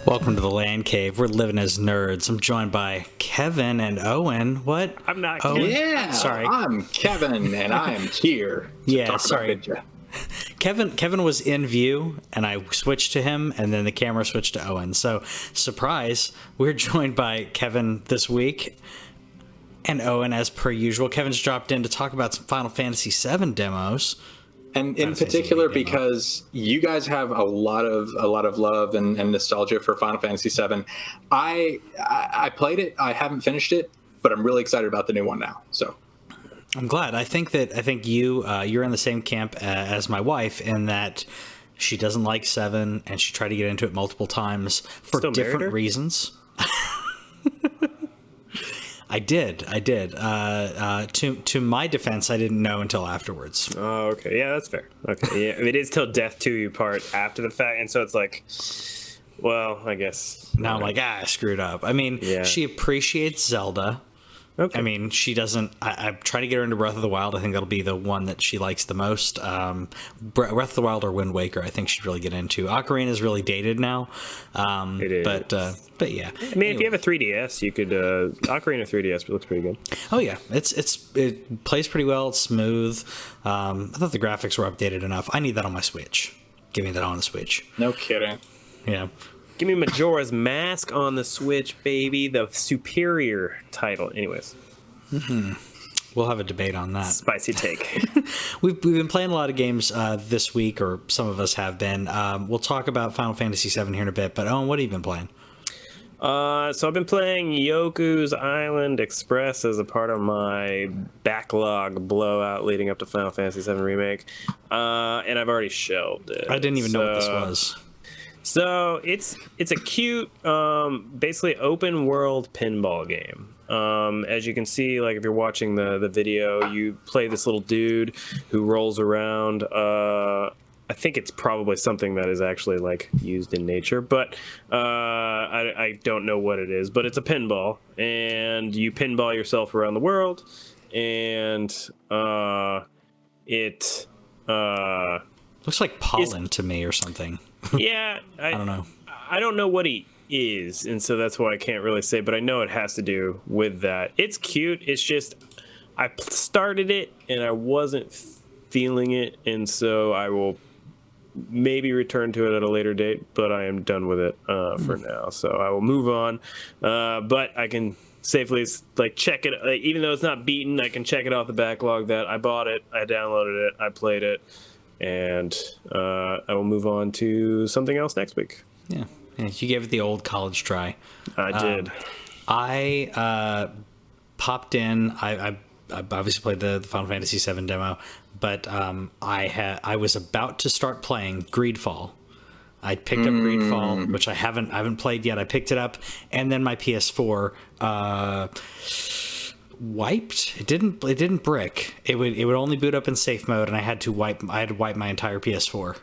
Welcome to the LANCave. We're living as nerds. I'm joined by Kevin and Owen. What? I'm not. Owen? Yeah, Sorry. I'm Kevin, and I am here. Sorry. Kevin was in view, and I switched to him, and then the camera switched to Owen. So, surprise, we're joined by Kevin this week, and Owen as per usual. Kevin's dropped in to talk about some Final Fantasy VII demos. And in particular, because you guys have a lot of love and nostalgia for Final Fantasy VII. I played it. I haven't finished it, but I'm really excited about the new one now. So I'm glad. I think you're in the same camp as my wife in that she doesn't like 7 and she tried to get into it multiple times for different reasons. I did. To my defense, I didn't know until afterwards. Oh, okay. Yeah, that's fair. Okay. Yeah, it is till death do you part after the fact, and so it's like, well, I guess now I'm like, I screwed up. I mean, She appreciates Zelda. Okay. I mean, she doesn't. I'm trying to get her into Breath of the Wild. I think that'll be the one that she likes the most. Breath of the Wild or Wind Waker, I think she'd really get into. Ocarina is really dated now. It is. But yeah. I mean, if you have a 3DS, you could Ocarina 3DS looks pretty good. Oh yeah, it plays pretty well. It's smooth. I thought the graphics were updated enough. I need that on my Switch. Give me that on the Switch. No kidding. Yeah. Give me Majora's Mask on the Switch, baby. The superior title. Anyways. Mm-hmm. We'll have a debate on that. Spicy take. We've been playing a lot of games this week, or some of us have been. We'll talk about Final Fantasy VII here in a bit, but Owen, what have you been playing? So I've been playing Yoku's Island Express as a part of my backlog blowout leading up to Final Fantasy VII Remake, and I've already shelved it. I didn't even know what this was. So it's a cute, basically open world pinball game. As you can see, like if you're watching the video, you play this little dude who rolls around. I think it's probably something that is actually like used in nature, but I don't know what it is. But it's a pinball, and you pinball yourself around the world, and it looks like pollen to me or something. Yeah, I don't know. I don't know what he is, and so that's why I can't really say, but I know it has to do with that. It's cute. It's just I started it and I wasn't feeling it, and so I will maybe return to it at a later date, but I am done with it for now. So I will move on. But I can safely like check it, even though it's not beaten, I can check it off the backlog that I bought it, I downloaded it, I played it. And I will move on to something else next week. Yeah, you gave it the old college try. I did. I popped in. I obviously played the Final Fantasy VII demo, but I was about to start playing Greedfall. I picked up Greedfall, which I haven't played yet. I picked it up, and then my PS4 wiped. It didn't brick. It would only boot up in safe mode, and I had to wipe my entire PS4.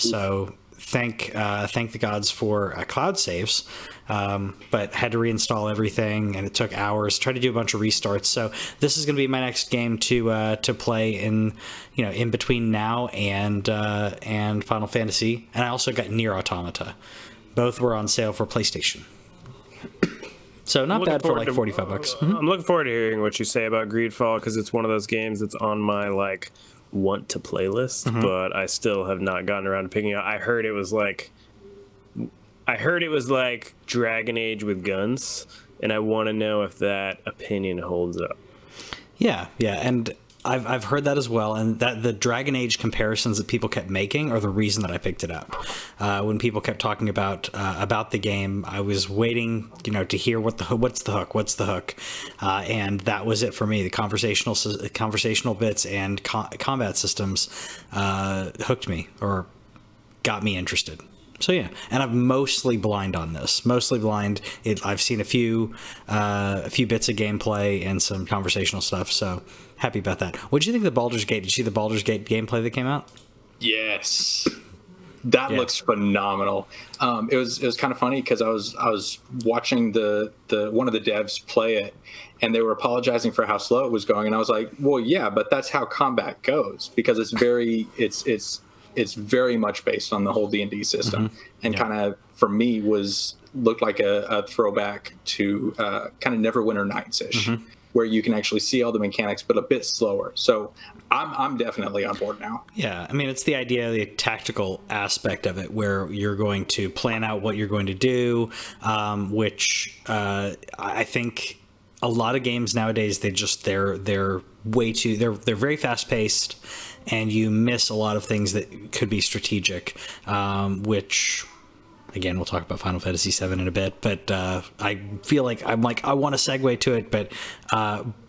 So thank the gods for cloud saves, but had to reinstall everything, and it took hours. Tried to do a bunch of restarts. So this is going to be my next game to play in between now and Final Fantasy. And I also got Nier Automata. Both were on sale for PlayStation. So not bad for like $45. Mm-hmm. I'm looking forward to hearing what you say about Greedfall, because it's one of those games that's on my like want to play list, but I still have not gotten around to picking it up. I heard it was like Dragon Age with guns, and I want to know if that opinion holds up. Yeah, and I've heard that as well, and that the Dragon Age comparisons that people kept making are the reason that I picked it up. When people kept talking about the game, I was waiting, to hear what's the hook, and that was it for me. The conversational bits and combat systems hooked me or got me interested. So yeah, and I'm mostly blind on this. I've seen a few bits of gameplay and some conversational stuff. So happy about that. What did you think of the Baldur's Gate? Did you see the Baldur's Gate gameplay that came out? Yes, that looks phenomenal. It was kind of funny because I was watching the one of the devs play it, and they were apologizing for how slow it was going, and I was like, well, yeah, but that's how combat goes, because it's it's very much based on the whole D&D system, and kind of for me looked like a throwback to kind of Neverwinter Nights-ish, where you can actually see all the mechanics, but a bit slower. So I'm definitely on board now. Yeah, I mean, it's the idea, the tactical aspect of it, where you're going to plan out what you're going to do, which I think a lot of games nowadays, they're way too, they're very fast paced, and you miss a lot of things that could be strategic, which, again, we'll talk about Final Fantasy VII in a bit, but I feel like I want to segue to it, but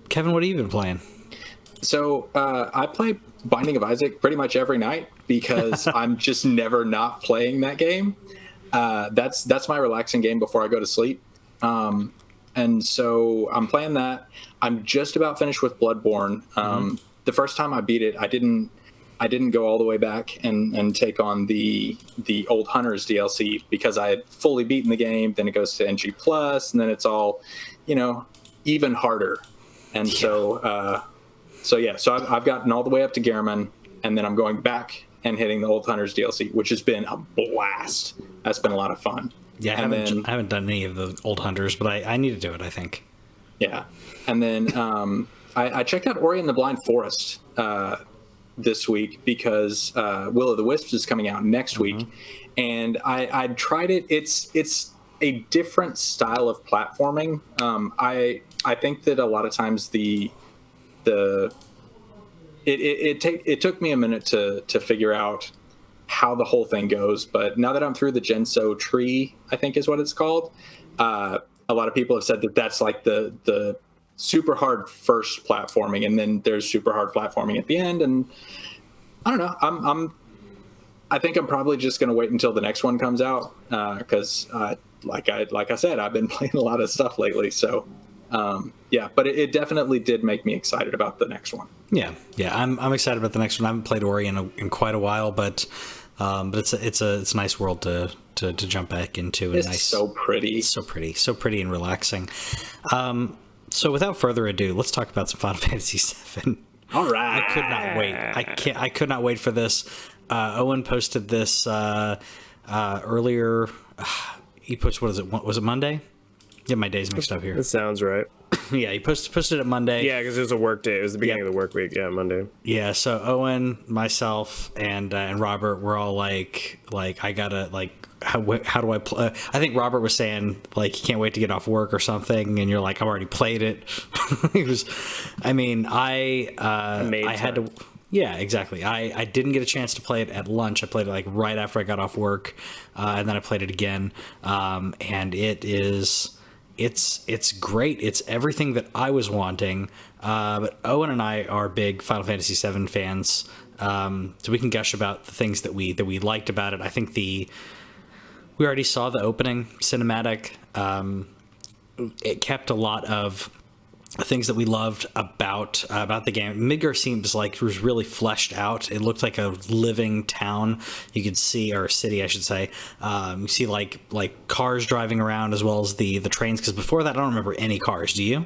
Kevin, what have you been playing? So I play Binding of Isaac pretty much every night because I'm just never not playing that game. That's my relaxing game before I go to sleep. And so I'm playing that. I'm just about finished with Bloodborne. The first time I beat it, I didn't go all the way back and take on the Old Hunters DLC because I had fully beaten the game. Then it goes to NG Plus, and then it's all, even harder. And so I've gotten all the way up to Gehrman, and then I'm going back and hitting the Old Hunters DLC, which has been a blast. That's been a lot of fun. Yeah, I haven't done any of the Old Hunters, but I need to do it, I think. Yeah. And then I checked out Ori and the Blind Forest this week because Will of the Wisps is coming out next week. And I tried it. It's a different style of platforming. I think that a lot of times it took me a minute to figure out how the whole thing goes, but now that I'm through the Genso tree, I think is what it's called, a lot of people have said that that's like the super hard first platforming, and then there's super hard platforming at the end. And I don't know, I think I'm probably just going to wait until the next one comes out because like I said, I've been playing a lot of stuff lately. So but it definitely did make me excited about the next one. Yeah, I'm excited about the next one. I haven't played Ori in quite a while, but it's a nice world to jump back into. It's so pretty, so pretty and relaxing. So without further ado, let's talk about some Final Fantasy VII. All right, I could not wait. I could not wait for this. Owen posted this earlier. He posted, what is it? Was it Monday? Get my days mixed up here. That sounds right. Yeah, he posted it Monday. Yeah, because it was a work day. It was the beginning of the work week. Yeah, Monday. Yeah, so Owen, myself, and Robert were all like I gotta how do I play? I think Robert was saying he can't wait to get off work or something, and you're like, I've already played it. I had to. Yeah, exactly. I didn't get a chance to play it at lunch. I played it right after I got off work, and then I played it again. And it's great. It's everything that I was wanting. But Owen and I are big Final Fantasy VII fans, so we can gush about the things that we liked about it. I think we already saw the opening cinematic. It kept a lot of things that we loved about the game. Midgar seems like it was really fleshed out. It looked like a living town. You could see, or city, I should say. You see like cars driving around as well as the trains. Because before that, I don't remember any cars. Do you?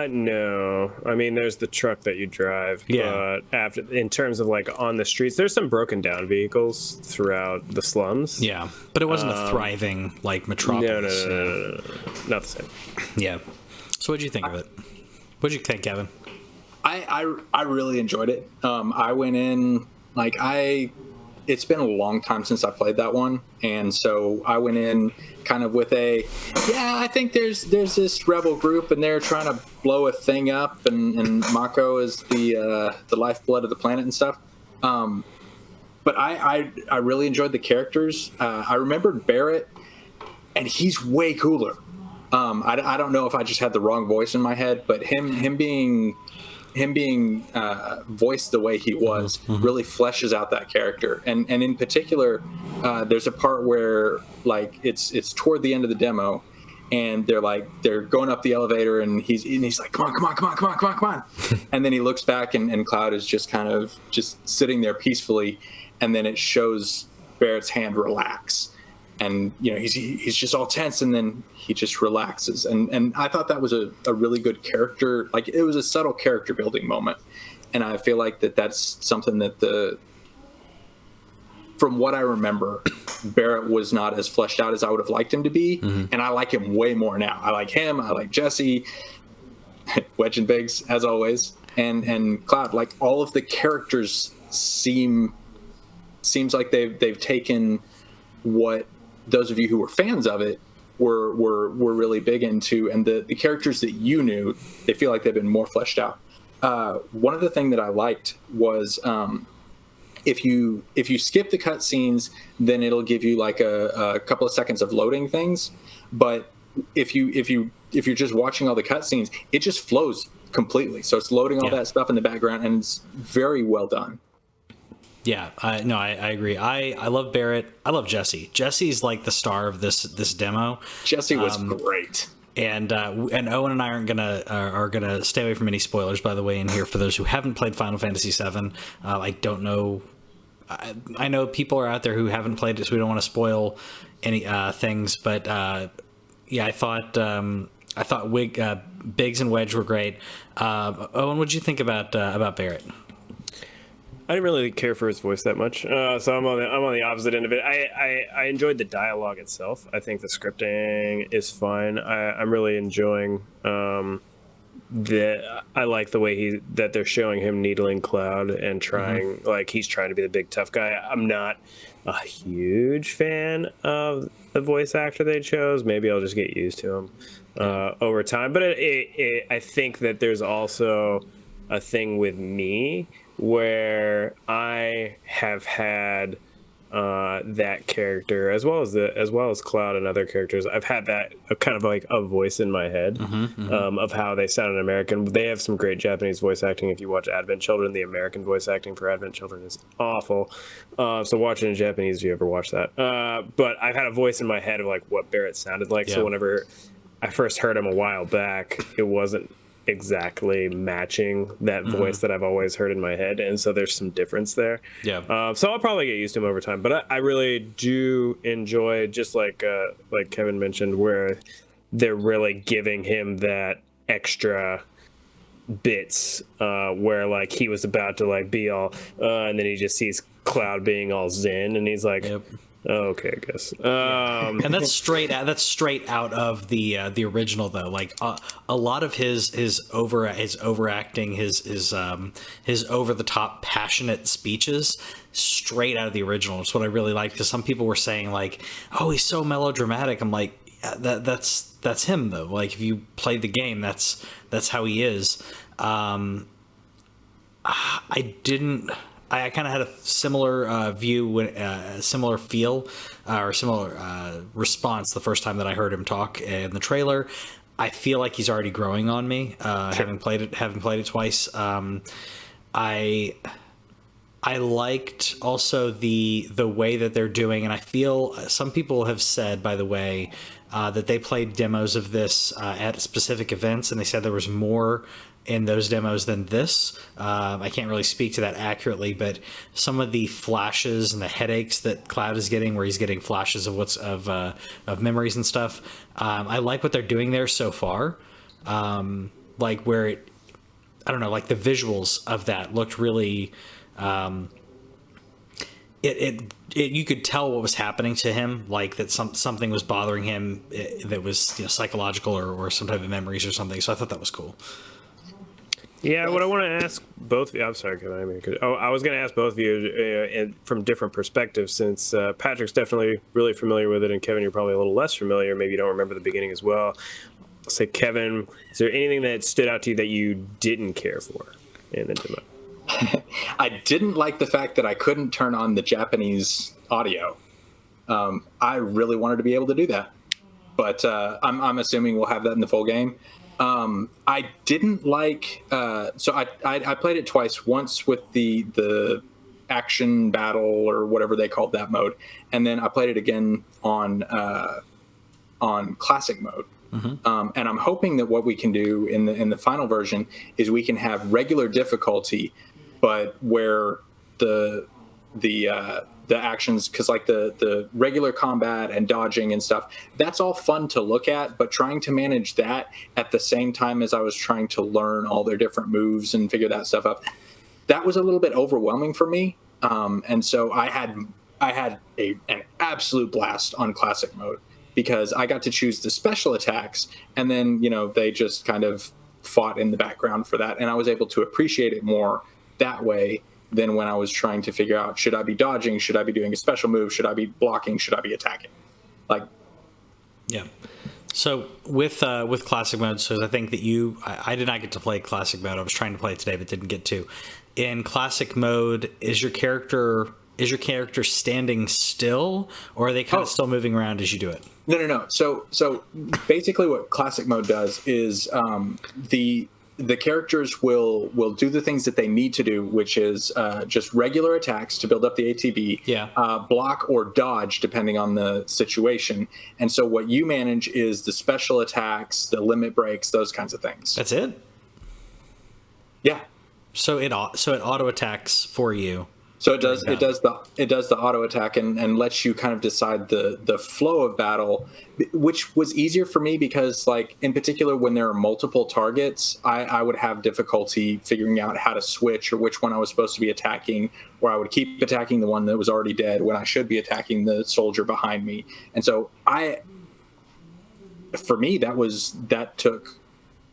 No. I mean, there's the truck that you drive. Yeah. But in terms of on the streets, there's some broken down vehicles throughout the slums. Yeah, but it wasn't a thriving metropolis. No, not the same. Yeah. So what'd you think of it? What'd you think, Kevin? I really enjoyed it. I went in it's been a long time since I played that one, and so I went in kind of with I think there's this rebel group and they're trying to blow a thing up, and Mako is the lifeblood of the planet and stuff. But I really enjoyed the characters. I remembered Barrett, and he's way cooler. I don't know if I just had the wrong voice in my head, but him being voiced the way he was really fleshes out that character. And in particular, there's a part where it's toward the end of the demo, and they're going up the elevator, and he's like, come on. And then he looks back, and Cloud is just kind of just sitting there peacefully, and then it shows Barrett's hand relax. And he's just all tense, and then he just relaxes, and I thought that was a really good character. It was a subtle character building moment, and I feel like that's something that from what I remember, Barrett was not as fleshed out as I would have liked him to be, and I like him way more now. I like him. I like Jesse, Wedge and Biggs as always, and Cloud. Like all of the characters seems like they've taken what those of you who were fans of it were really big into, and the characters that you knew, they feel like they've been more fleshed out. One of the things that I liked was if you skip the cutscenes, then it'll give you like a couple of seconds of loading things. But if you're just watching all the cutscenes, it just flows completely. So it's loading all that stuff in the background, and it's very well done. Yeah, I agree. I love Barrett. I love Jesse. Jesse's like the star of this demo. Jesse was great. And Owen and I are gonna stay away from any spoilers, by the way, in here for those who haven't played Final Fantasy VII. I don't know. I know people are out there who haven't played it, so we don't want to spoil any things. But yeah, I thought Biggs and Wedge were great. Owen, what did you think about Barrett? I didn't really care for his voice that much, so I'm on the opposite end of it. I enjoyed the dialogue itself. I think the scripting is fine. I'm really enjoying I like the way that they're showing him needling Cloud and trying like he's trying to be the big tough guy. I'm not a huge fan of the voice actor they chose. Maybe I'll just get used to him over time. But I think that there's also a thing with me where I have had that character as well as Cloud and other characters. I've had that kind of like a voice in my head of how they sound in American. They have some great Japanese voice acting. If you watch Advent Children, the American voice acting for Advent Children is awful. So watch it in Japanese if you ever watch that. But I've had a voice in my head of like what Barrett sounded like. Yeah. So whenever I first heard him a while back, it wasn't exactly matching that voice that I've always heard in my head, and so there's some difference there. So I'll probably get used to him over time, but I really do enjoy, just like Kevin mentioned, where they're really giving him that extra bits where like he was about to like be all and then he just sees Cloud being all zen and he's like Oh, okay, I guess. And that's straight out of the original though. Like a lot of his overacting, his over the top passionate speeches, straight out of the original. It's what I really like, because some people were saying like, "Oh, he's so melodramatic." I'm like, yeah, that's him though. Like if you played the game, that's how he is. I kind of had a similar view, similar feel, or similar response the first time that I heard him talk in the trailer. I feel like he's already growing on me, having played it twice. I liked also the way that they're doing, and I feel some people have said, by the way, that they played demos of this at specific events, and they said there was more in those demos than this. I can't really speak to that accurately, but some of the flashes and the headaches that Cloud is getting, where he's getting flashes of memories and stuff, I like what they're doing there so far. Like where I don't know, like the visuals of that looked really. You could tell what was happening to him, like that something was bothering him that was psychological or some type of memories or something. So I thought that was cool. Yeah, what I want to ask both of you, I'm sorry, Kevin, I was going to ask both of you from different perspectives, since Patrick's definitely really familiar with it, and Kevin, you're probably a little less familiar. Maybe you don't remember the beginning as well. I'll say, Kevin, is there anything that stood out to you that you didn't care for in the demo? I didn't like the fact that I couldn't turn on the Japanese audio. I really wanted to be able to do that, but I'm assuming we'll have that in the full game. I didn't like, so I played it twice, once with the action battle or whatever they called that mode, and then I played it again on classic mode. And I'm hoping that what we can do in the final version is we can have regular difficulty, but where the actions, because like the regular combat and dodging and stuff, that's all fun to look at, but trying to manage that at the same time as I was trying to learn all their different moves and figure that stuff out, that was a little bit overwhelming for me. And so I had an absolute blast on classic mode because I got to choose the special attacks, and then they just kind of fought in the background for that, and I was able to appreciate it more that way than when I was trying to figure out, should I be dodging, should I be doing a special move, should I be blocking, should I be attacking? Yeah. So with classic mode, so I think that I did not get to play classic mode. I was trying to play it today, but didn't get to. In classic mode, is your character standing still, or are they kind of still moving around as you do it? No. So basically, what classic mode does is the characters will do the things that they need to do, which is just regular attacks to build up the ATB, block or dodge depending on the situation. And so what you manage is the special attacks, the limit breaks, those kinds of things. That's it? Yeah. So it auto attacks for you. So it does the auto attack and lets you kind of decide the flow of battle, which was easier for me because, like, in particular when there are multiple targets, I would have difficulty figuring out how to switch or which one I was supposed to be attacking, or I would keep attacking the one that was already dead when I should be attacking the soldier behind me. And so for me that took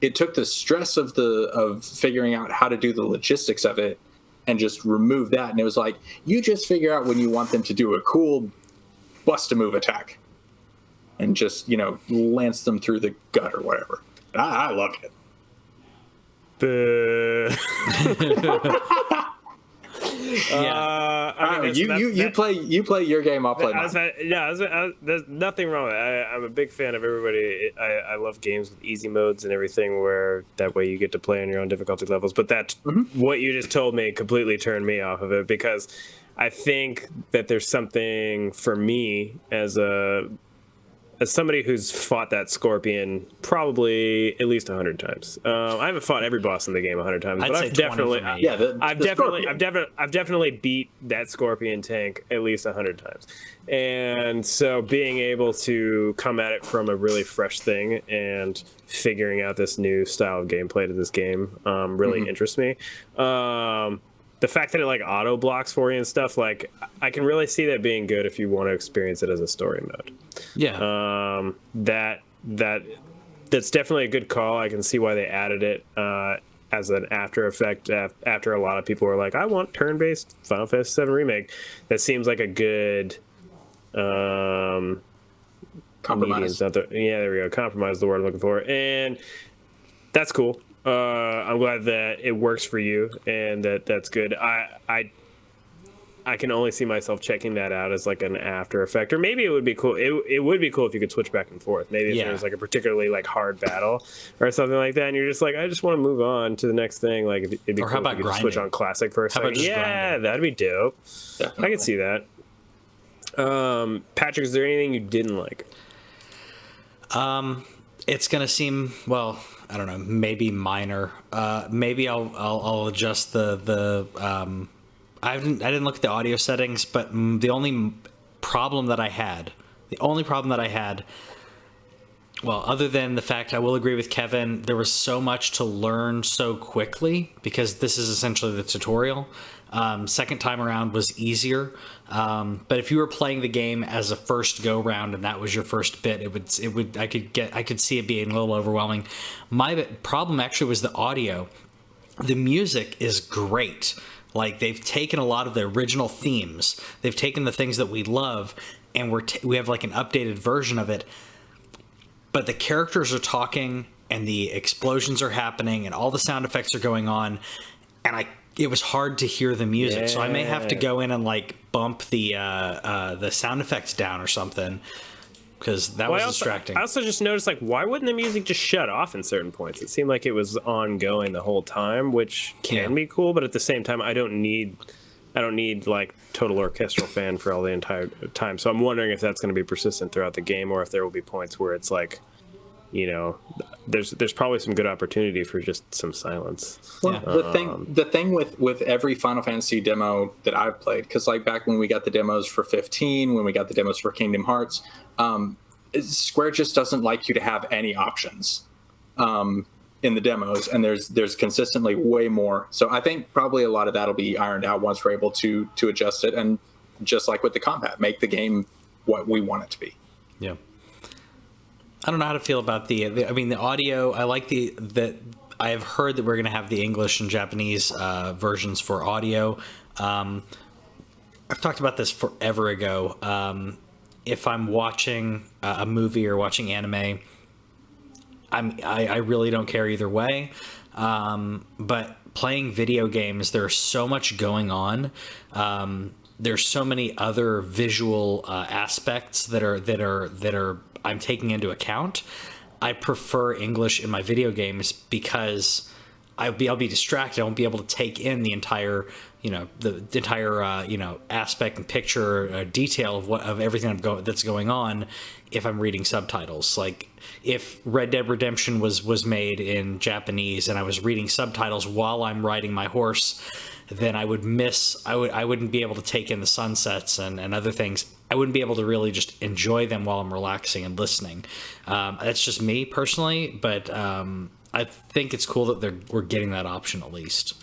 the stress of figuring out how to do the logistics of it and just remove that. And it was like, you just figure out when you want them to do a cool bust-a-move attack and just, lance them through the gut or whatever. I loved it. You play your game, I'll play mine. There's nothing wrong with it. I'm a big fan of everybody. I love games with easy modes and everything, where that way you get to play on your own difficulty levels. But what you just told me completely turned me off of it, because I think that there's something for me as somebody who's fought that scorpion probably at least 100 times. I haven't fought every boss in the game 100 times, but I've definitely beat that scorpion tank at least 100 times. And so being able to come at it from a really fresh thing and figuring out this new style of gameplay to this game really interests me. The fact that it like auto blocks for you and stuff, like, I can really see that being good if you want to experience it as a story mode. Yeah. That's definitely a good call. I can see why they added it as an after effect after a lot of people were like, I want turn-based Final Fantasy VII Remake. That seems like a good compromise. Yeah, there we go. Compromise is the word I'm looking for. And that's cool. I'm glad that it works for you, and that's good. I can only see myself checking that out as like an after effect, or maybe it would be cool. It would be cool if you could switch back and forth. Maybe if there was like a particularly like hard battle or something like that, and you're just like, I just want to move on to the next thing. Like, it'd be cool if you could switch on classic for a second. Yeah, that'd be dope. Definitely. I can see that. Patrick, is there anything you didn't like? It's gonna seem, well, I don't know, maybe minor. Maybe I'll adjust the I didn't look at the audio settings, but the only problem that I had, well, other than the fact I will agree with Kevin, there was so much to learn so quickly, because this is essentially the tutorial. Second time around was easier, but if you were playing the game as a first go round and that was your first bit, I could see it being a little overwhelming. My problem actually was the audio. The music is great. Like, they've taken a lot of the original themes, they've taken the things that we love, and we have like an updated version of it. But the characters are talking, and the explosions are happening, and all the sound effects are going on, and it was hard to hear the music. Yeah. So I may have to go in and like bump the sound effects down or something, because that was distracting. I also just noticed, like, why wouldn't the music just shut off in certain points? It seemed like it was ongoing the whole time, which can be cool, but at the same time, I don't need like total orchestral fan for all the entire time. So I'm wondering if that's going to be persistent throughout the game, or if there will be points where it's like, there's probably some good opportunity for just some silence. Well, the thing with every Final Fantasy demo that I've played, because like back when we got the demos for 15, when we got the demos for Kingdom Hearts, Square just doesn't like you to have any options. in the demos, and there's consistently way more. So I think probably a lot of that'll be ironed out once we're able to adjust it, and just like with the combat, make the game what we want it to be. Yeah. I don't know how to feel about the audio. I like that I have heard that we're going to have the English and Japanese versions for audio. I've talked about this forever ago. If I'm watching a movie or watching anime, I really don't care either way. But playing video games, there's so much going on. There's so many other visual aspects that are I'm taking into account. I prefer English in my video games because I'll be distracted. I won't be able to take in the entire, the entire aspect and picture detail of everything that's going on if I'm reading subtitles. Like if Red Dead Redemption was made in Japanese and I was reading subtitles while I'm riding my horse, then I wouldn't be able to take in the sunsets and other things. I wouldn't be able to really just enjoy them while I'm relaxing and listening. That's just me personally, but I think it's cool that we're getting that option at least.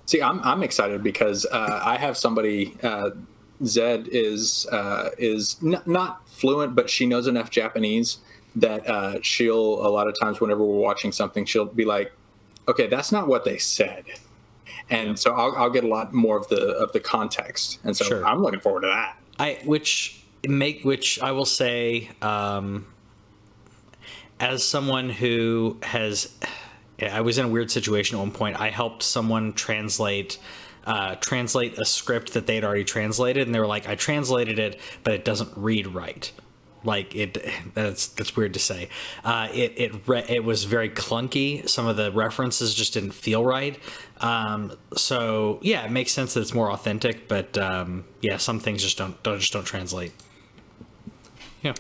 See, I'm excited because I have somebody. Zed is not fluent, but she knows enough Japanese that she'll a lot of times whenever we're watching something, she'll be like, "Okay, that's not what they said," and so I'll get a lot more of the context, and so sure. I'm looking forward to that. Which I will say, as someone who I was in a weird situation at one point. I helped someone translate a script that they'd already translated, and they were like, I translated it, but it doesn't read right. Like that's weird to say. It was very clunky. Some of the references just didn't feel right. So yeah, it makes sense that it's more authentic, but yeah, some things just don't translate. Yeah.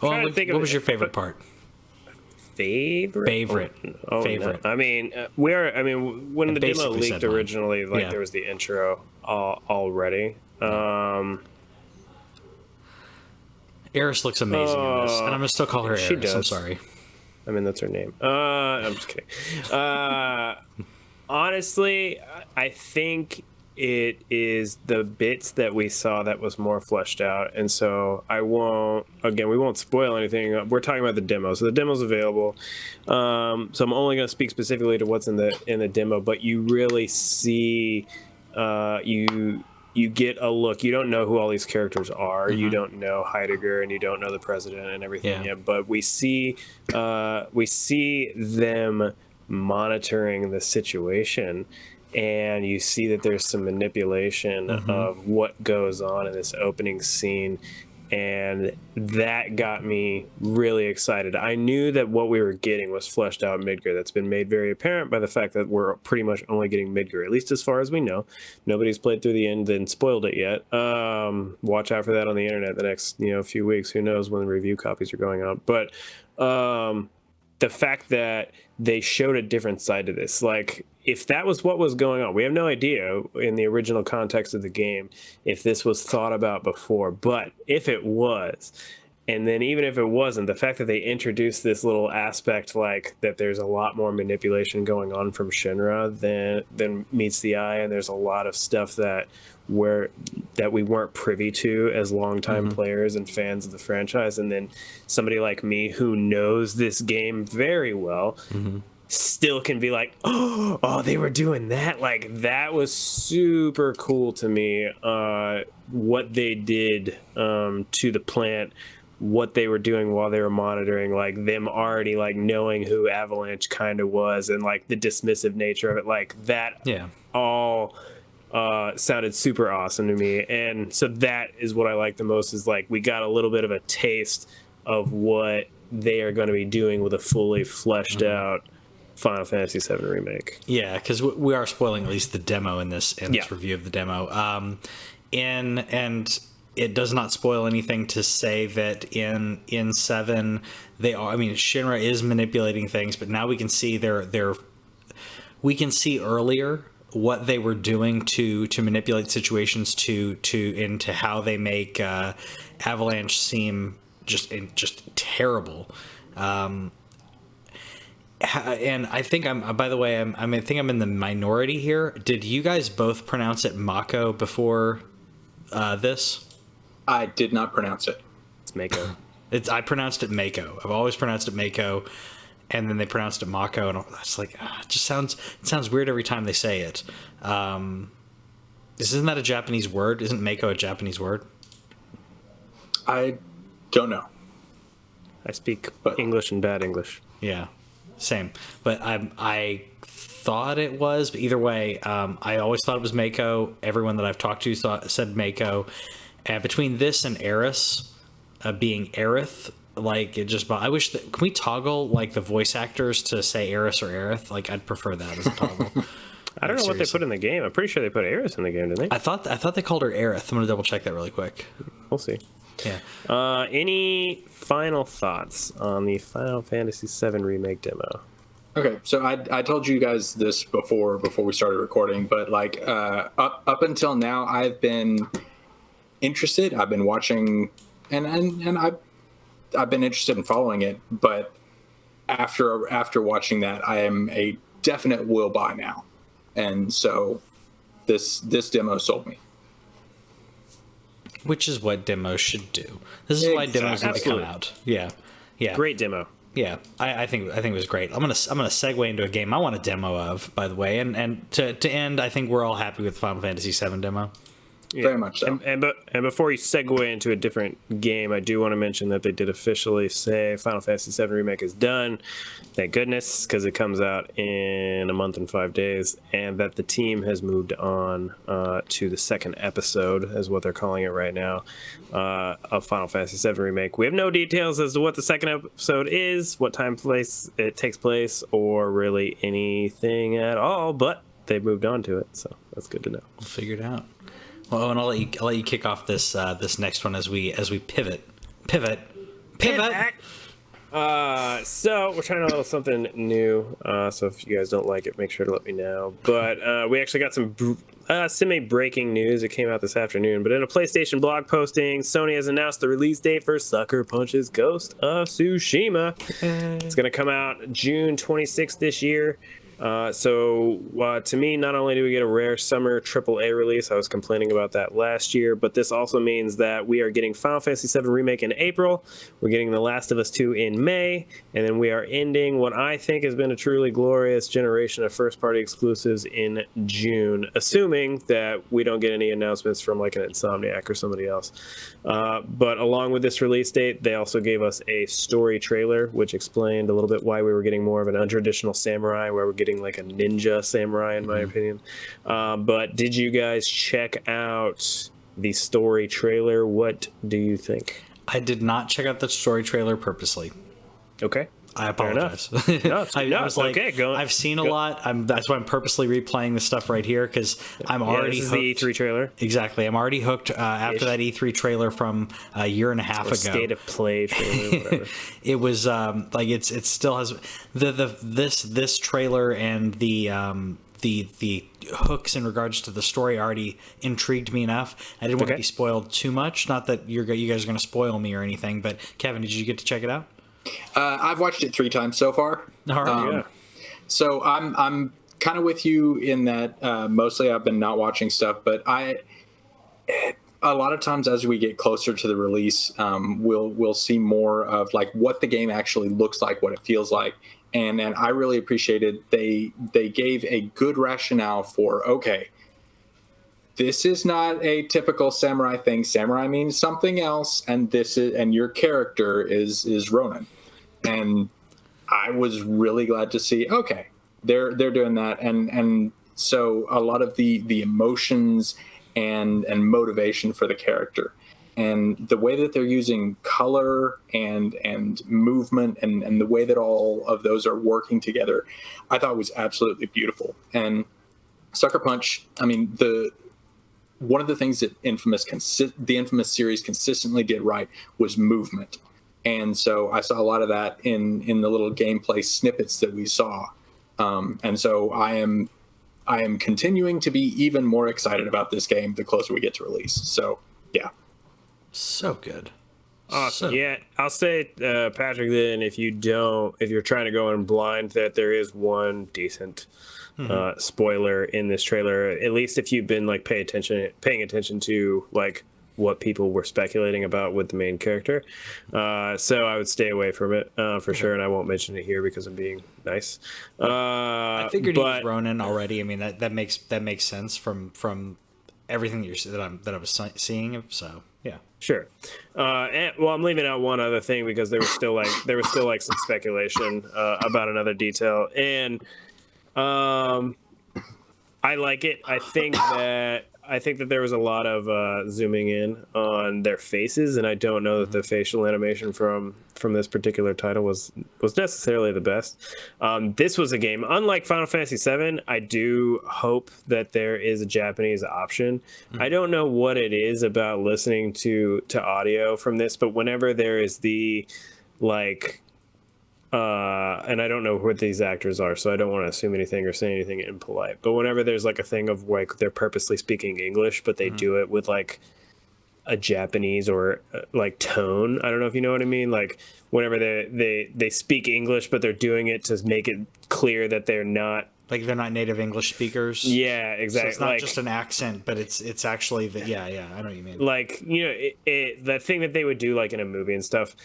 Well, what was your favorite part? Favorite. No. I mean, when the demo leaked originally, there was the intro already. Eris looks amazing in this, and I'm gonna still call her Eris. She does. I'm sorry. I mean, that's her name. I'm just kidding. Honestly, I think it is the bits that we saw that was more fleshed out, and so we won't spoil anything. We're talking about the demo, so the demo's available. So I'm only going to speak specifically to what's in the demo, but you really see you get a look. You don't know who all these characters are. Mm-hmm. You don't know Heidegger, and you don't know the president and everything yet. But we see them monitoring the situation, and you see that there's some manipulation of what goes on in this opening scene, and that got me really excited. I knew that what we were getting was fleshed out Midgar. That's been made very apparent by the fact that we're pretty much only getting Midgar, at least as far as we know. Nobody's played through the end and spoiled it yet. Watch out for that on the internet the next few weeks. Who knows when the review copies are going out. But the fact that they showed a different side to this, like, if that was what was going on, we have no idea in the original context of the game if this was thought about before, but if it was, and then even if it wasn't, the fact that they introduced this little aspect, like that there's a lot more manipulation going on from Shinra than meets the eye, and there's a lot of stuff that we weren't privy to as longtime players and fans of the franchise, and then somebody like me who knows this game very well still can be like, oh, they were doing that. Like, that was super cool to me. What they did to the plant, what they were doing while they were monitoring, like them already like knowing who Avalanche kind of was, and like the dismissive nature of it, like that all sounded super awesome to me. And so that is what I like the most, is like we got a little bit of a taste of what they are going to be doing with a fully fleshed out Final Fantasy VII Remake. Yeah, because we are spoiling at least the demo in this review of the demo. And it does not spoil anything to say that in 7 they are. I mean, Shinra is manipulating things, but now we can see we can see earlier what they were doing to manipulate situations into how they make Avalanche seem just terrible. and I think by the way, I think I'm in the minority here. Did you guys both pronounce it Mako before this? I did not pronounce it. It's Mako. I pronounced it Mako. I've always pronounced it Mako, and then they pronounced it Mako, and it's like it sounds weird every time they say it. Isn't that a Japanese word? Isn't Mako a Japanese word? I don't know. I speak English and bad English. Yeah, same. But I thought it was, but either way, I always thought it was Mako. Everyone that I've talked to said Mako. And between this and Aerith being Aerith, like it just. I wish that can we toggle like the voice actors to say Aerith or Aerith? Like I'd prefer that as a toggle. I don't know what they put in the game. I'm pretty sure they put Aerith in the game, didn't they? I thought they called her Aerith. I'm gonna double check that really quick. We'll see. Yeah. Any final thoughts on the Final Fantasy VII Remake demo? Okay, so I told you guys this before we started recording, but like up until now, I've been interested. I've been watching, and I've been interested in following it. But after watching that, I am a definite will buy now, and so this demo sold me. Which is what demos should do. This is why demos need to come out. Yeah. Great demo. Yeah, I think it was great. I'm gonna segue into a game I want a demo of, by the way, and to end, I think we're all happy with Final Fantasy VII demo. Yeah. Very much so. And before you segue into a different game, I do want to mention that they did officially say Final Fantasy VII Remake is done. Thank goodness, because it comes out in a month and 5 days, and that the team has moved on to the second episode, is what they're calling it right now, of Final Fantasy VII Remake. We have no details as to what the second episode is, what time place it takes place, or really anything at all, but they've moved on to it, so that's good to know. We'll figure it out. Well, and I'll let you kick off this next one as we pivot. So we're trying a little something new. So if you guys don't like it, make sure to let me know. But we actually got some semi-breaking news. It came out this afternoon. But in a PlayStation blog posting, Sony has announced the release date for Sucker Punch's Ghost of Tsushima. It's going to come out June 26th this year. To me, not only do we get a rare summer AAA release, I was complaining about that last year, but this also means that we are getting Final Fantasy VII Remake in April, we're getting The Last of Us 2 in May, and then we are ending what I think has been a truly glorious generation of first-party exclusives in June, assuming that we don't get any announcements from like an Insomniac or somebody else. But along with this release date, they also gave us a story trailer, which explained a little bit why we were getting more of an untraditional samurai, where we're getting like a ninja samurai in my opinion. But did you guys check out the story trailer? What do you think? I did not check out the story trailer purposely. Okay. I apologize. Okay. I've seen a lot. That's why I'm purposely replaying the stuff right here because I'm already this is hooked. the E3 trailer. Exactly. I'm already hooked after that E3 trailer from a year and a half ago. State of play trailer, whatever. It was like it still has this trailer and the hooks in regards to the story already intrigued me enough. I didn't want to be spoiled too much. Not that you guys are going to spoil me or anything, but Kevin, did you get to check it out? I've watched it 3 times so far. All right. Yeah. So I'm kind of with you in that mostly I've been not watching stuff, but a lot of times as we get closer to the release, we'll see more of like what the game actually looks like, what it feels like. And I really appreciated they gave a good rationale for, okay, this is not a typical samurai thing. Samurai means something else, and your character is Ronin. And I was really glad to see, okay, they're doing that, and so a lot of the emotions and motivation for the character, and the way that they're using color and movement and the way that all of those are working together, I thought was absolutely beautiful. And Sucker Punch, I mean, one of the things that the Infamous series consistently did right was movement. And so I saw a lot of that in the little gameplay snippets that we saw. And so I am continuing to be even more excited about this game the closer we get to release. So, yeah. So good. Awesome. So- Yeah, I'll say, Patrick, then if you're trying to go in blind, that there is one decent spoiler in this trailer. At least if you've been like paying attention to like what people were speculating about with the main character. So I would stay away from it for sure, and I won't mention it here because I'm being nice. I figured he was Ronin already. I mean, that makes sense from everything that I was seeing. So yeah. Sure. Well, I'm leaving out one other thing because there was still like some speculation about another detail, and I like it. I think that there was a lot of zooming in on their faces, and I don't know that the facial animation from this particular title was necessarily the best. This was a game, unlike Final Fantasy VII. I do hope that there is a Japanese option. I don't know what it is about listening to audio from this, but whenever there is the like. And I don't know what these actors are, so I don't want to assume anything or say anything impolite. But whenever there's like a thing of like they're purposely speaking English, but they do it with like a Japanese or like tone. I don't know if you know what I mean. Like whenever they speak English, but they're doing it to make it clear that they're not. Like they're not native English speakers. Yeah, exactly. So it's not like, just an accent, but it's actually yeah. I know what you mean. Like the thing that they would do like in a movie and stuff.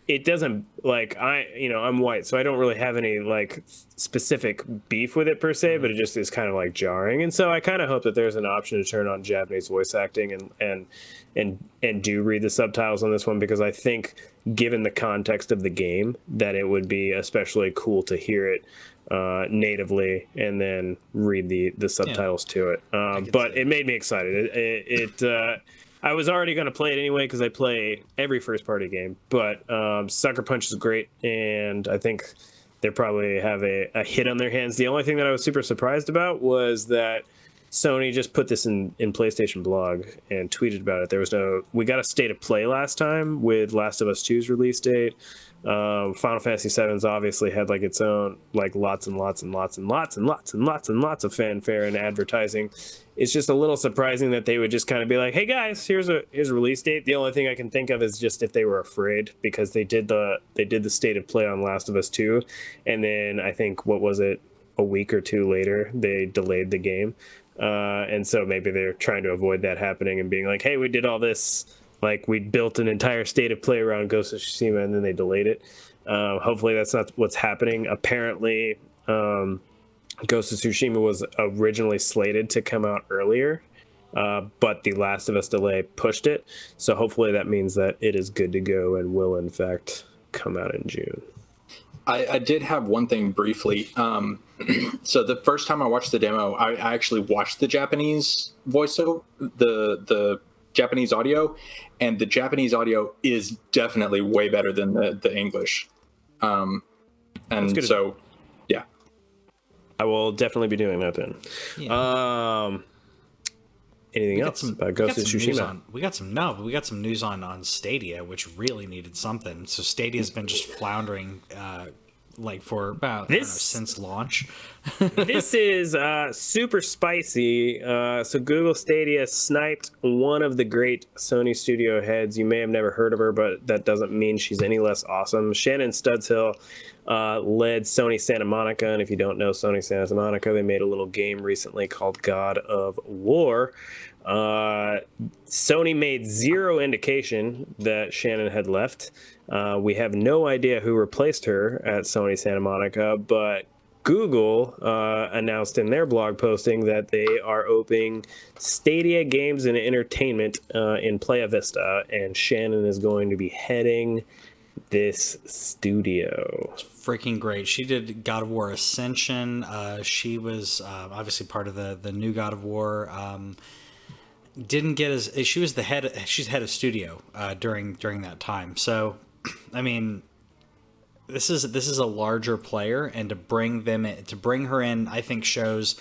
It doesn't like I'm white, so I don't really have any like specific beef with it per se, but it just is kind of like jarring. And so I kind of hope that there's an option to turn on Japanese voice acting and do read the subtitles on this one, because I think given the context of the game that it would be especially cool to hear it natively and then read the subtitles to it. But it made me excited. I was already going to play it anyway because I play every first-party game, but Sucker Punch is great, and I think they probably have a hit on their hands. The only thing that I was super surprised about was that Sony just put this in PlayStation blog and tweeted about it. We got a state of play last time with Last of Us 2's release date. Final Fantasy VII's obviously had like its own like lots and lots and lots and lots and lots and lots and lots of fanfare and advertising. It's just a little surprising that they would just kind of be like, "Hey guys, here's a release date." The only thing I can think of is just if they were afraid, because they did the state of play on Last of Us 2, and then I think what was it, a week or two later they delayed the game, and so maybe they're trying to avoid that happening and being like, "Hey, we did all this." Like, we built an entire state of play around Ghost of Tsushima, and then they delayed it. Hopefully that's not what's happening. Apparently, Ghost of Tsushima was originally slated to come out earlier, but the Last of Us delay pushed it. So hopefully that means that it is good to go and will, in fact, come out in June. I did have one thing briefly. So the first time I watched the demo, I actually watched the Japanese voiceover, the Japanese audio, and the Japanese audio is definitely way better than the English. And so, yeah. I will definitely be doing that then. Yeah. Anything else about Ghost of Tsushima? We got some news on Stadia, which really needed something. So Stadia's been just floundering like for about since launch. This is super spicy. So Google Stadia sniped one of the great Sony studio heads. You may have never heard of her, but that doesn't mean she's any less awesome. Shannon Studshill led Sony Santa Monica, and if you don't know Sony Santa Monica, they made a little game recently called God of War. Sony made zero indication that Shannon had left. We have no idea who replaced her at Sony Santa Monica, but Google announced in their blog posting that they are opening Stadia Games and Entertainment in Playa Vista, and Shannon is going to be heading this studio. It's freaking great. She did God of War Ascension. She was obviously part of the new God of War. Didn't get as she was she's head of studio during that time. So, I mean, this is a larger player, and to bring her in, I think shows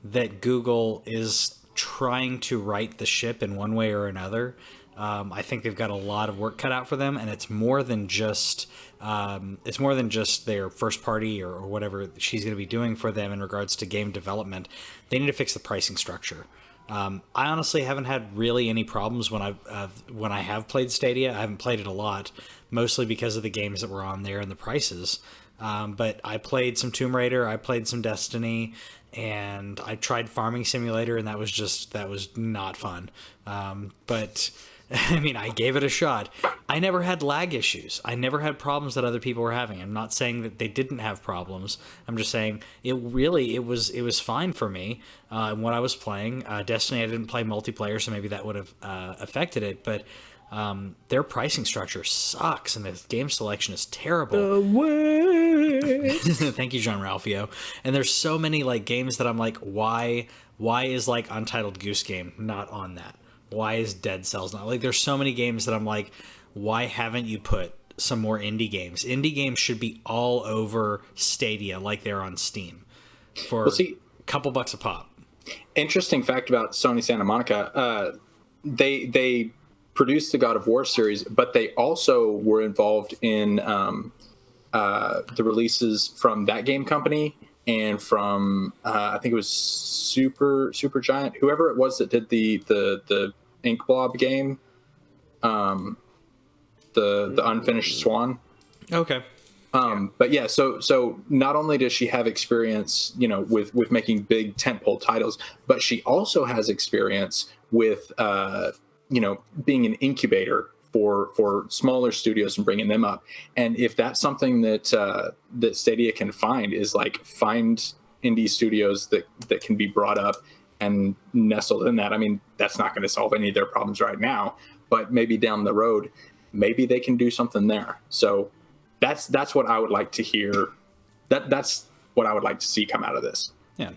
that Google is trying to right the ship in one way or another. I think they've got a lot of work cut out for them, and it's more than just their first party or whatever she's going to be doing for them in regards to game development. They need to fix the pricing structure. I honestly haven't had really any problems when I have played Stadia. I haven't played it a lot, mostly because of the games that were on there and the prices. But I played some Tomb Raider, I played some Destiny, and I tried Farming Simulator, and that was not fun. But I mean, I gave it a shot. I never had lag issues. I never had problems that other people were having. I'm not saying that they didn't have problems. I'm just saying it was fine for me when I was playing. Destiny, I didn't play multiplayer, so maybe that would have affected it. But their pricing structure sucks, and the game selection is terrible. Thank you, John Ralphio. And there's so many like games that I'm like, why is like Untitled Goose Game not on that? Why is Dead Cells not? Like, there's so many games that I'm like, why haven't you put some more indie games? Indie games should be all over Stadia like they're on Steam for a couple bucks a pop. Interesting fact about Sony Santa Monica, they produced the God of War series, but they also were involved in the releases from that game company and from I think it was Super Giant, whoever it was that did the Ink Blob game, the Unfinished Swan. Okay. But yeah, so not only does she have experience, with making big tentpole titles, but she also has experience with being an incubator for smaller studios and bringing them up. And if that's something that Stadia can find indie studios that can be brought up and nestled in that. I mean, that's not going to solve any of their problems right now, but maybe down the road, maybe they can do something there. So that's what I would like to hear. That's what I would like to see come out of this. Yeah.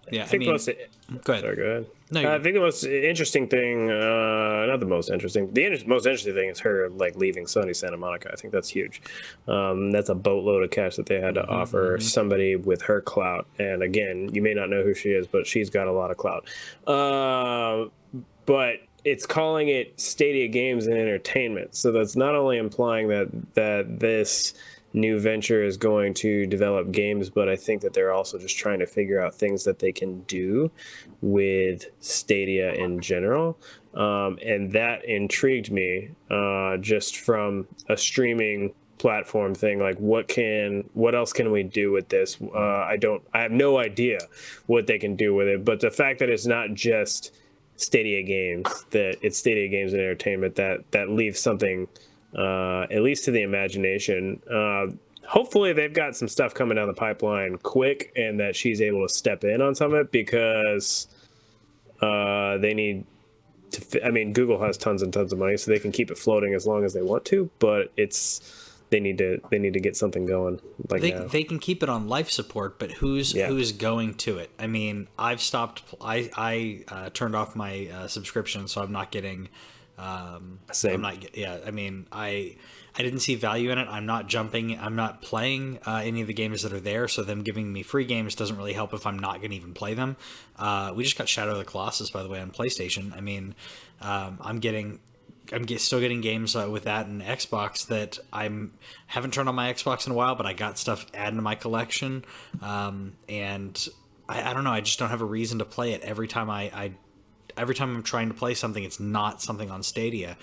Yeah. I think go ahead. Sorry, go ahead. No, I think the most interesting thing, not the most interesting, most interesting thing is her like leaving Sony Santa Monica. I think that's huge. That's a boatload of cash that they had to offer somebody with her clout. And again, you may not know who she is, but she's got a lot of clout. But it's calling it Stadia Games and Entertainment. So that's not only implying that this new venture is going to develop games, but I think that they're also just trying to figure out things that they can do with Stadia in general. And that intrigued me just from a streaming platform thing. Like, what else can we do with this? I have no idea what they can do with it, but the fact that it's not just Stadia Games, that it's Stadia Games and Entertainment, that leaves something at least to the imagination. Hopefully they've got some stuff coming down the pipeline quick and that she's able to step in on some of it, because they need to, Google has tons and tons of money, so they can keep it floating as long as they want to, but they need to get something going now. They can keep it on life support, but who's going to it? I mean, I've stopped. I turned off my subscription, so I'm not getting. Same. I didn't see value in it. I'm not playing any of the games that are there, so them giving me free games doesn't really help if I'm not going to even play them. We just got Shadow of the Colossus, by the way, on PlayStation. I mean, I'm still getting games with that and Xbox that haven't turned on my Xbox in a while, but I got stuff added to my collection. And I don't know. I just don't have a reason to play it. Every time I'm trying to play something, it's not something on Stadia,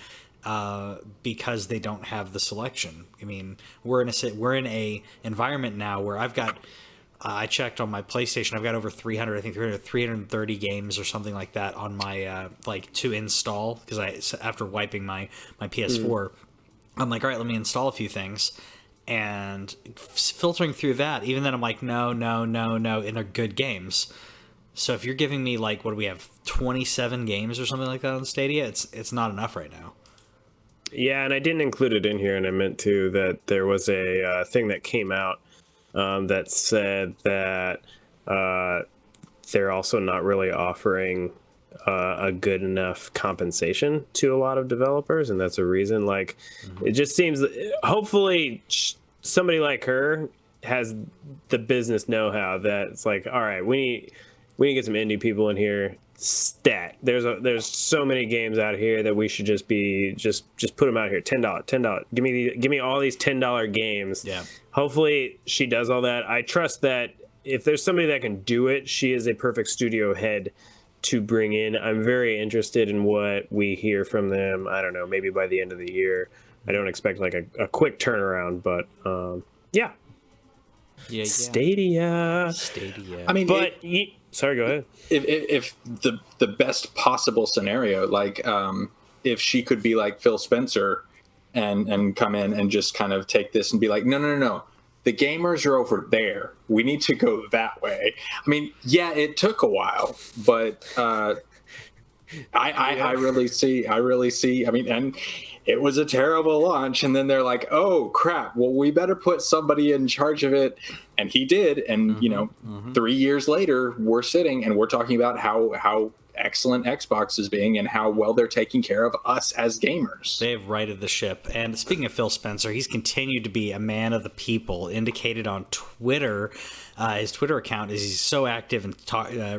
because they don't have the selection. I mean, we're in a environment now where I've got. I checked on my PlayStation. I've got over 330 games or something like that on my to install, because after wiping my PS4, I'm like, all right, let me install a few things, and filtering through that. Even then, I'm like, no, and they're good games. So if you're giving me what do we have, 27 games or something like that on Stadia, it's not enough right now. Yeah, and I didn't include it in here, and I meant to, that there was a thing that came out that said that they're also not really offering a good enough compensation to a lot of developers, and that's a reason. It just seems hopefully somebody like her has the business know-how that it's like, all right, we need to get some indie people in here. There's so many games out here that we should just put them out here. $10. Give me all these $10 games. Yeah. Hopefully she does all that. I trust that if there's somebody that can do it, she is a perfect studio head to bring in. I'm very interested in what we hear from them. I don't know, maybe by the end of the year. I don't expect like a quick turnaround, but yeah. Yeah. Stadia. I mean, but sorry, go ahead. If the best possible scenario, like if she could be like Phil Spencer and come in and just kind of take this and be like, no. The gamers are over there. We need to go that way. I mean, yeah, it took a while, but I really see. I mean, and it was a terrible launch, and then they're like, "Oh crap! Well, we better put somebody in charge of it," and he did. And 3 years later, we're sitting and we're talking about how excellent Xbox is being and how well they're taking care of us as gamers. They've righted the ship. And speaking of Phil Spencer, he's continued to be a man of the people, indicated on Twitter. His Twitter account is he's so active and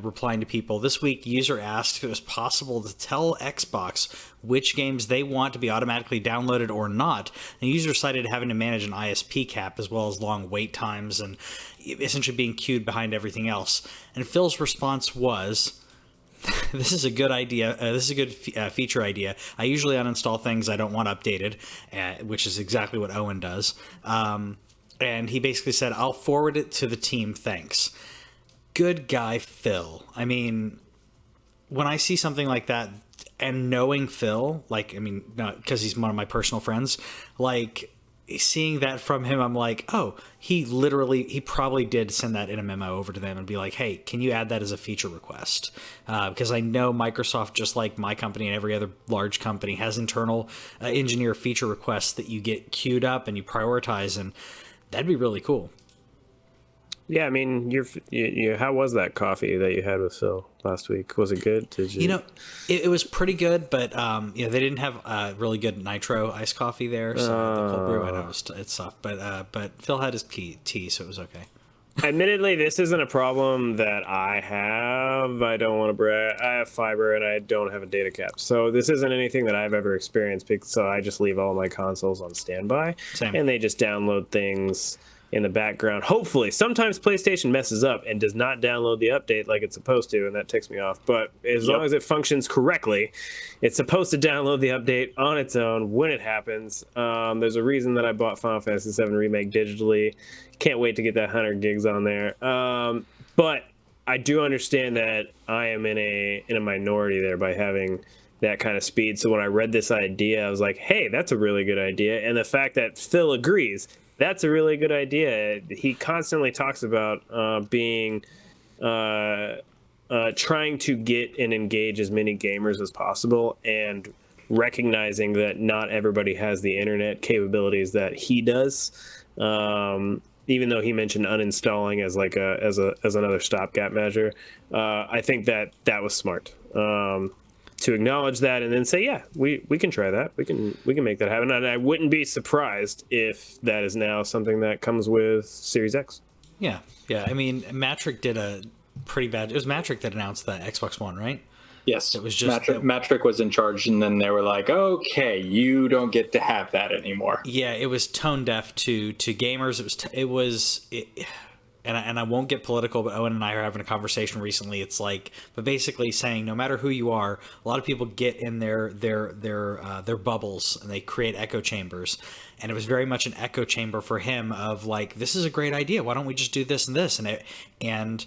replying to people. This week, user asked if it was possible to tell Xbox which games they want to be automatically downloaded or not. And the user cited having to manage an ISP cap as well as long wait times and essentially being queued behind everything else. And Phil's response was, this is a good idea. This is a good feature idea. I usually uninstall things I don't want updated, which is exactly what Owen does. And he basically said, I'll forward it to the team. Thanks. Good guy, Phil. I mean, when I see something like that and knowing Phil, like, I mean, because he's one of my personal friends, like, seeing that from him, I'm like, oh, he probably did send that in a memo over to them and be like, hey, can you add that as a feature request? Because I know Microsoft, just like my company and every other large company, has internal engineer feature requests that you get queued up and you prioritize, and that'd be really cool. Yeah, I mean, how was that coffee that you had with Phil last week? Was it good? Did you? It was pretty good, but they didn't have really good nitro iced coffee there. So the cold brew, I know it's soft, but Phil had his tea, so it was okay. Admittedly, this isn't a problem that I have. I don't want to brag. I have fiber and I don't have a data cap, so this isn't anything that I've ever experienced. So I just leave all my consoles on standby, and they just download things in the background. Hopefully, sometimes PlayStation messes up and does not download the update like it's supposed to, and that ticks me off. But as long as it functions correctly, it's supposed to download the update on its own when it happens. There's a reason that I bought Final Fantasy VII Remake digitally. Can't wait to get that 100 gigs on there. But I do understand that I am in a minority there by having that kind of speed. So when I read this idea, I was like, hey, that's a really good idea. And the fact that Phil agrees, that's a really good idea. He constantly talks about trying to get and engage as many gamers as possible, and recognizing that not everybody has the internet capabilities that he does. Even though he mentioned uninstalling as like as another stopgap measure, I think that was smart. To acknowledge that and then say, yeah, we can try that. We can make that happen. And I wouldn't be surprised if that is now something that comes with Series X. Yeah. I mean, Matrick did a pretty bad. It was Matrick that announced the Xbox One, right? Yes. It was just Matrick was in charge, and then they were like, okay, you don't get to have that anymore. Yeah, it was tone deaf to gamers. And I won't get political, but Owen and I are having a conversation recently. It's like, but basically saying no matter who you are, a lot of people get in their bubbles and they create echo chambers. And it was very much an echo chamber for him of like, this is a great idea. Why don't we just do this and this? And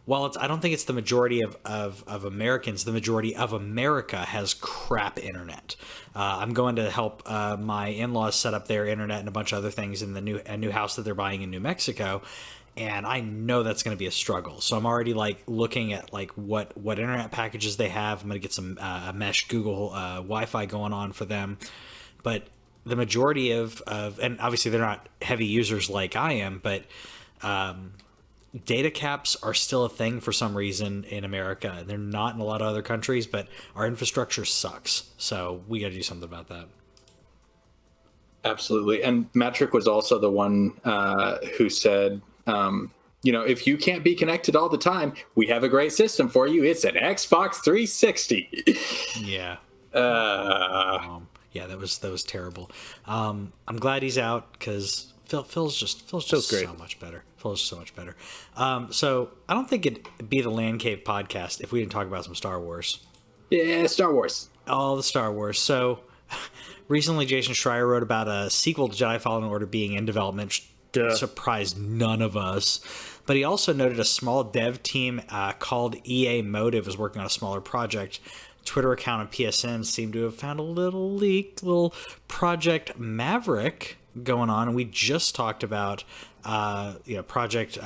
while I don't think it's the majority of Americans, the majority of America has crap internet. I'm going to help my in-laws set up their internet and a bunch of other things in a new house that they're buying in New Mexico. And I know that's going to be a struggle. So I'm already like looking at like what internet packages they have. I'm going to get some mesh Google Wi-Fi going on for them. But the majority of and obviously they're not heavy users like I am, but data caps are still a thing for some reason in America. They're not in a lot of other countries, but our infrastructure sucks. So we got to do something about that. Absolutely. And Matrick was also the one who said, if you can't be connected all the time, we have a great system for you. It's an Xbox 360. Yeah. Yeah, that was terrible. I'm glad he's out because Phil's great. so much better. Phil's so much better. So I don't think it'd be the LanCave podcast if we didn't talk about some Star Wars. Yeah, Star Wars. All the Star Wars. So recently, Jason Schreier wrote about a sequel to Jedi Fallen Order being in development, which surprised none of us. But he also noted a small dev team called EA Motive was working on a smaller project. Twitter account of PSN seemed to have found a little leak, little Project Maverick going on. And we just talked about Project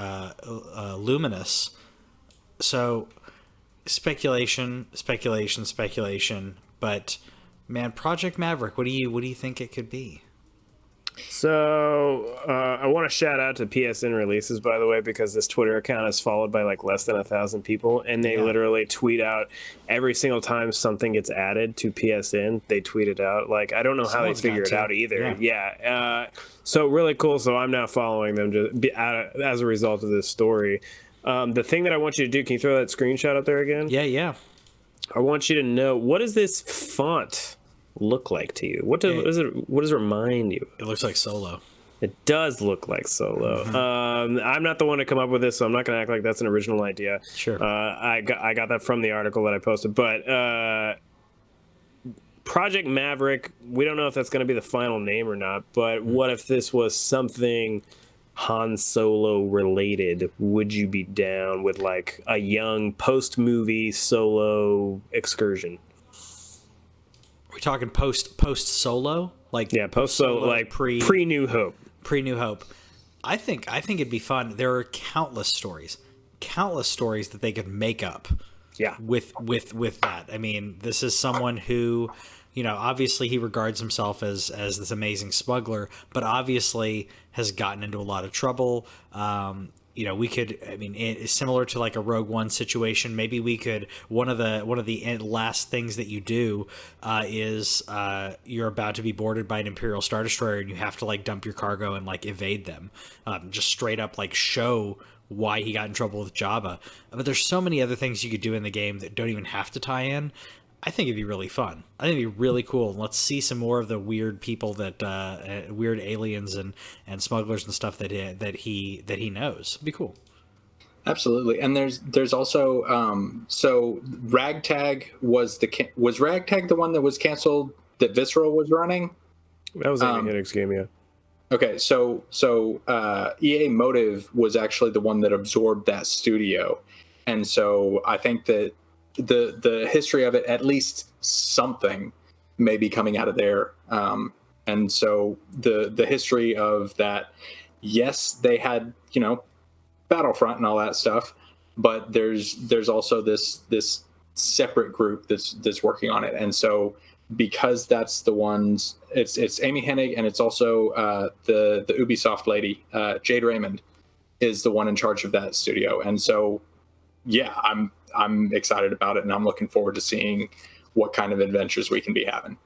Luminous. So speculation. But man, Project Maverick, what do you think it could be? So I want to shout out to PSN releases, by the way, because this Twitter account is followed by like less than 1,000 people, and they literally tweet out every single time something gets added to PSN. They tweet it out. Like, I don't know how they figure it out either. So really cool. So I'm now following them as a result of this story. The thing that I want you to do, can you throw that screenshot up there again? Yeah. I want you to know, what does this font look like to you? What does it remind you? It looks like Solo. It does look like Solo. Mm-hmm. I'm not the one to come up with this, so I'm not going to act like that's an original idea. Sure. I got that from the article that I posted. But Project Maverick, we don't know if that's going to be the final name or not, but what if this was something Han Solo related? Would you be down with like a young post-movie Solo excursion? We're talking post Solo, like post Solo, like pre New Hope. Pre New Hope. I think it'd be fun. There are countless stories that they could make up. Yeah. With that, I mean, this is someone who, obviously he regards himself as this amazing smuggler, but obviously has gotten into a lot of trouble. We could, it's similar to like a Rogue One situation. Maybe we could, one of the last things that you do is you're about to be boarded by an Imperial Star Destroyer and you have to like dump your cargo and like evade them. Just straight up like show why he got in trouble with Jabba. But there's so many other things you could do in the game that don't even have to tie in. I think it'd be really fun. I think it'd be really cool. Let's see some more of the weird people that weird aliens and smugglers and stuff that he knows. It'd be cool. Absolutely. And there's also so Ragtag was Ragtag the one that was canceled that Visceral was running? That was Amy Hennick's game, yeah. Okay, so EA Motive was actually the one that absorbed that studio, and so I think that the history of it, at least something, may be coming out of there. And so the history of that, yes, they had Battlefront and all that stuff, but there's also this separate group that's working on it, and so because that's the ones, it's Amy Hennig, and it's also the Ubisoft lady, Jade Raymond, is the one in charge of that studio, and so yeah, I'm excited about it, and I'm looking forward to seeing what kind of adventures we can be having.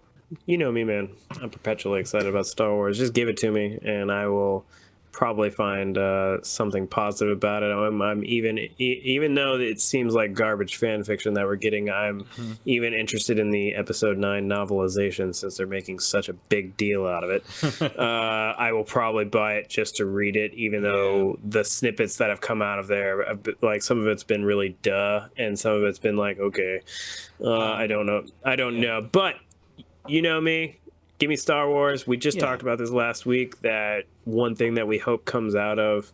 You know me, man. I'm perpetually excited about Star Wars. Just give it to me, and I will probably find something positive about it. I'm even though it seems like garbage fan fiction that we're getting, I'm even interested in the episode 9 novelization, since they're making such a big deal out of it. I will probably buy it just to read it, even though the snippets that have come out of there, like some of it's been really and some of it's been like, okay, I don't know, but you know me. Give me Star Wars. We just talked about this last week, that one thing that we hope comes out of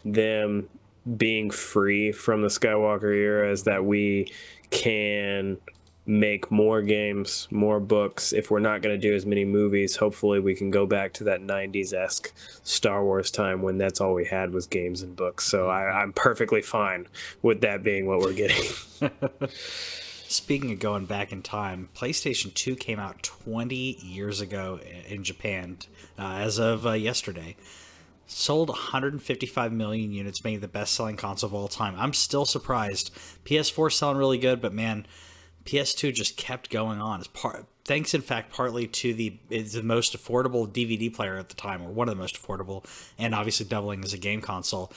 them being free from the Skywalker era is that we can make more games, more books. If we're not going to do as many movies, hopefully we can go back to that 90s-esque Star Wars time when that's all we had was games and books. So I'm perfectly fine with that being what we're getting. Speaking of going back in time, PlayStation 2 came out 20 years ago in Japan, as of yesterday. Sold 155 million units, making it the best-selling console of all time. I'm still surprised. PS4 selling really good, but man, PS2 just kept going on. Thanks, in fact, partly to it's the most affordable DVD player at the time, or one of the most affordable, and obviously doubling as a game console.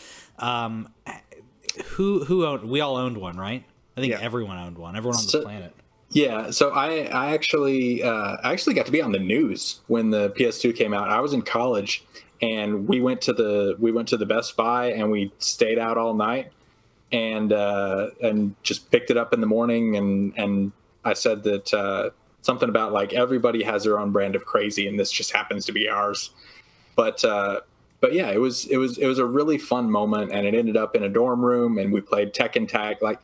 Who owned? We all owned one, right? I think everyone owned one. Everyone on the planet. Yeah, so I actually got to be on the news when the PS2 came out. I was in college, and we went to the Best Buy, and we stayed out all night, and just picked it up in the morning, and I said that something about like everybody has their own brand of crazy, and this just happens to be ours. But yeah, it was a really fun moment, and it ended up in a dorm room, and we played Tekken Tag. Like,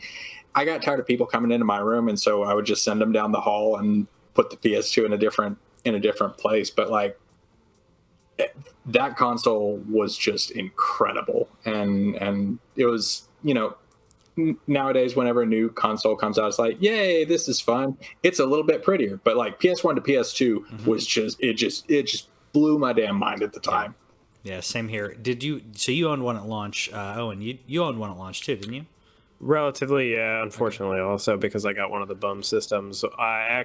I got tired of people coming into my room, and so I would just send them down the hall and put the PS2 in a different place. But like, that console was just incredible, and it was, nowadays whenever a new console comes out, it's like, yay, this is fun. It's a little bit prettier, but like PS1 to PS2 was just blew my damn mind at the time. Yeah, same here. Did you? So you owned one at launch, Owen. You owned one at launch too, didn't you? Relatively, yeah. Unfortunately, also because I got one of the bum systems. A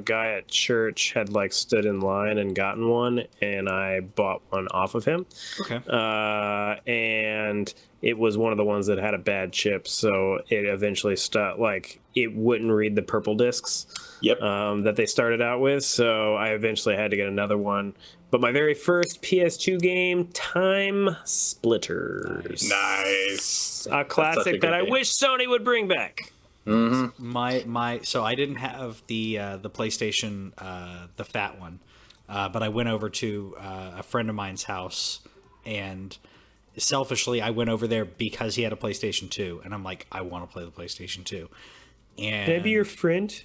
guy at church had like stood in line and gotten one, and I bought one off of him. Okay. And it was one of the ones that had a bad chip, so it eventually stopped. Like, it wouldn't read the purple discs. Yep. That they started out with, so I eventually had to get another one. But my very first PS2 game, Time Splitters. Nice. A classic that I wish Sony would bring back. Mm-hmm. So I didn't have the PlayStation, the fat one, but I went over to a friend of mine's house, and selfishly I went over there because he had a PlayStation 2, and I'm like, I want to play the PlayStation 2. And Can I be your friend?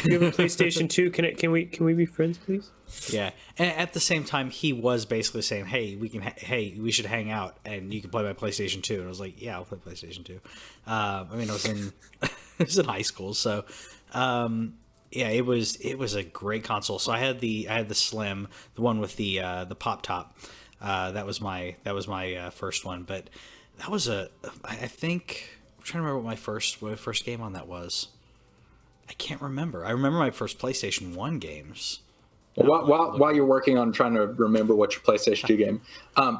You have a PlayStation 2. Can we be friends, please? Yeah, and at the same time, he was basically saying, "Hey, we should hang out, and you can play my PlayStation 2." And I was like, "Yeah, I'll play PlayStation 2." I mean, I was in I was in high school, so yeah, it was a great console. So I had the Slim, the one with the pop top. That was my first one, but that was I think I'm trying to remember what my first game on that was. I can't remember. I remember my first PlayStation 1 games. While you're working on trying to remember what your PlayStation 2 game,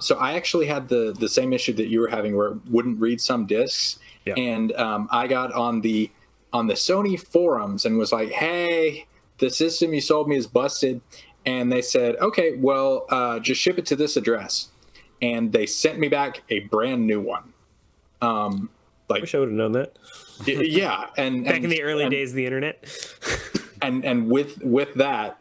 so I actually had the same issue that you were having, where it wouldn't read some discs, and I got on the Sony forums and was like, "Hey, the system you sold me is busted," and they said, "Okay, well, just ship it to this address," and they sent me back a brand new one. I wish I would have known that. Yeah, and back in the early days of the internet. and with that,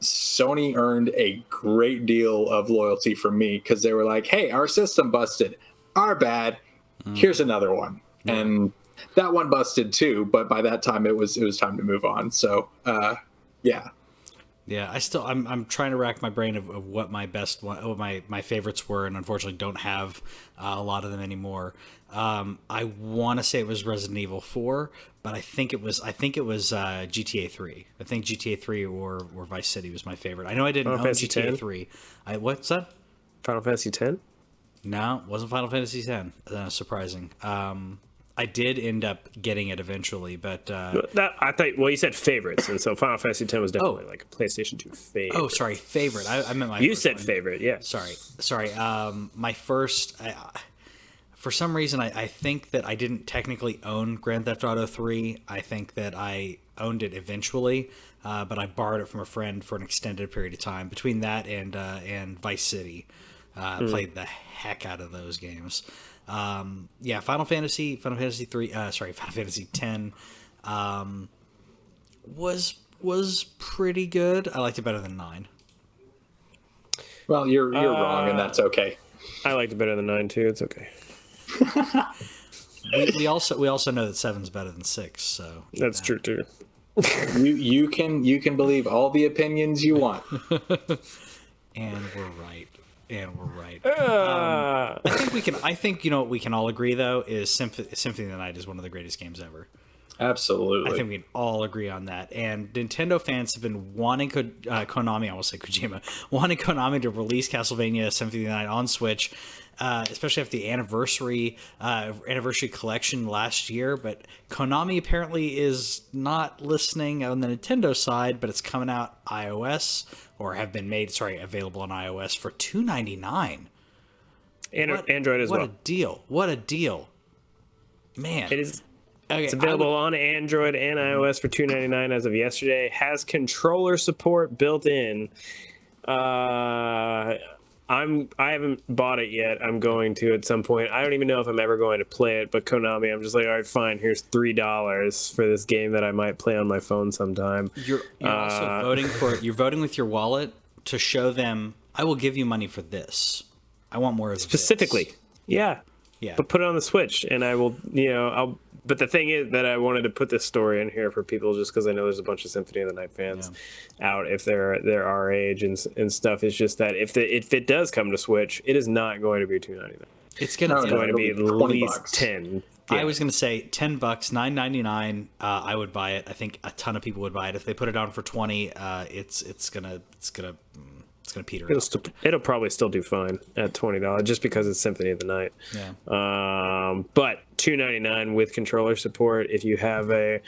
Sony earned a great deal of loyalty from me, because they were like, "Hey, our system busted. Our bad. Here's another one." And that one busted too, but by that time it was time to move on. So yeah. Yeah, I'm trying to rack my brain of what my what my favorites were, and unfortunately don't have a lot of them anymore. I want to say it was Resident Evil 4, but I think it was GTA 3. I think GTA 3 or Vice City was my favorite. I know I didn't own GTA 3. What's that? Final Fantasy 10? No, it wasn't Final Fantasy 10. Surprising. I did end up getting it eventually, but I thought. Well, you said favorites, and so Final Fantasy X was definitely like a PlayStation 2 favorite. Oh, sorry, favorite. I meant my. You said one. Favorite, yeah. Sorry. My first. For some reason, I think that I didn't technically own Grand Theft Auto 3. I think that I owned it eventually, but I borrowed it from a friend for an extended period of time. Between that and Vice City, played the heck out of those games. Yeah, Final Fantasy 3, Final Fantasy 10, was pretty good. I liked it better than 9. Well, you're wrong, and that's okay. I liked it better than 9 too. It's okay. we also know that 7's better than 6, so that's true too. you can believe all the opinions you want, and we're right. I think what we can all agree though is Symphony of the Night is one of the greatest games ever. Absolutely. I think we can all agree on that. And Nintendo fans have been wanting Konami, I will say Kojima, wanting Konami to release Castlevania Symphony of the Night on Switch, especially after the anniversary collection last year. But Konami apparently is not listening on the Nintendo side, but it's coming out iOS, or have been made, available on iOS for $2.99. And Android as well. What a deal. Man. It is. Okay, It's available on Android and iOS for $2.99 as of yesterday. Has controller support built in. I haven't bought it yet. I'm going to at some point. I don't even know if I'm ever going to play it, but Konami, I'm just like, all right, fine. Here's $3 for this game that I might play on my phone sometime. You're also voting for it. You're voting with your wallet to show them, I will give you money for this. I want more of specifically. this. Yeah. But put it on the Switch, and I will, But the thing is that I wanted to put this story in here for people just because I know there's a bunch of Symphony of the Night fans out if they're our age and stuff. It's just that if it does come to Switch, it is not going to be $2.99. It's going to be at least $10. Yeah. I was going to say $10, $9.99. I would buy it. I think a ton of people would buy it. If they put it on for $20, it's gonna peter out. It'll probably still do fine at $20 just because it's Symphony of the Night. Yeah. But $2.99 with controller support. If you have a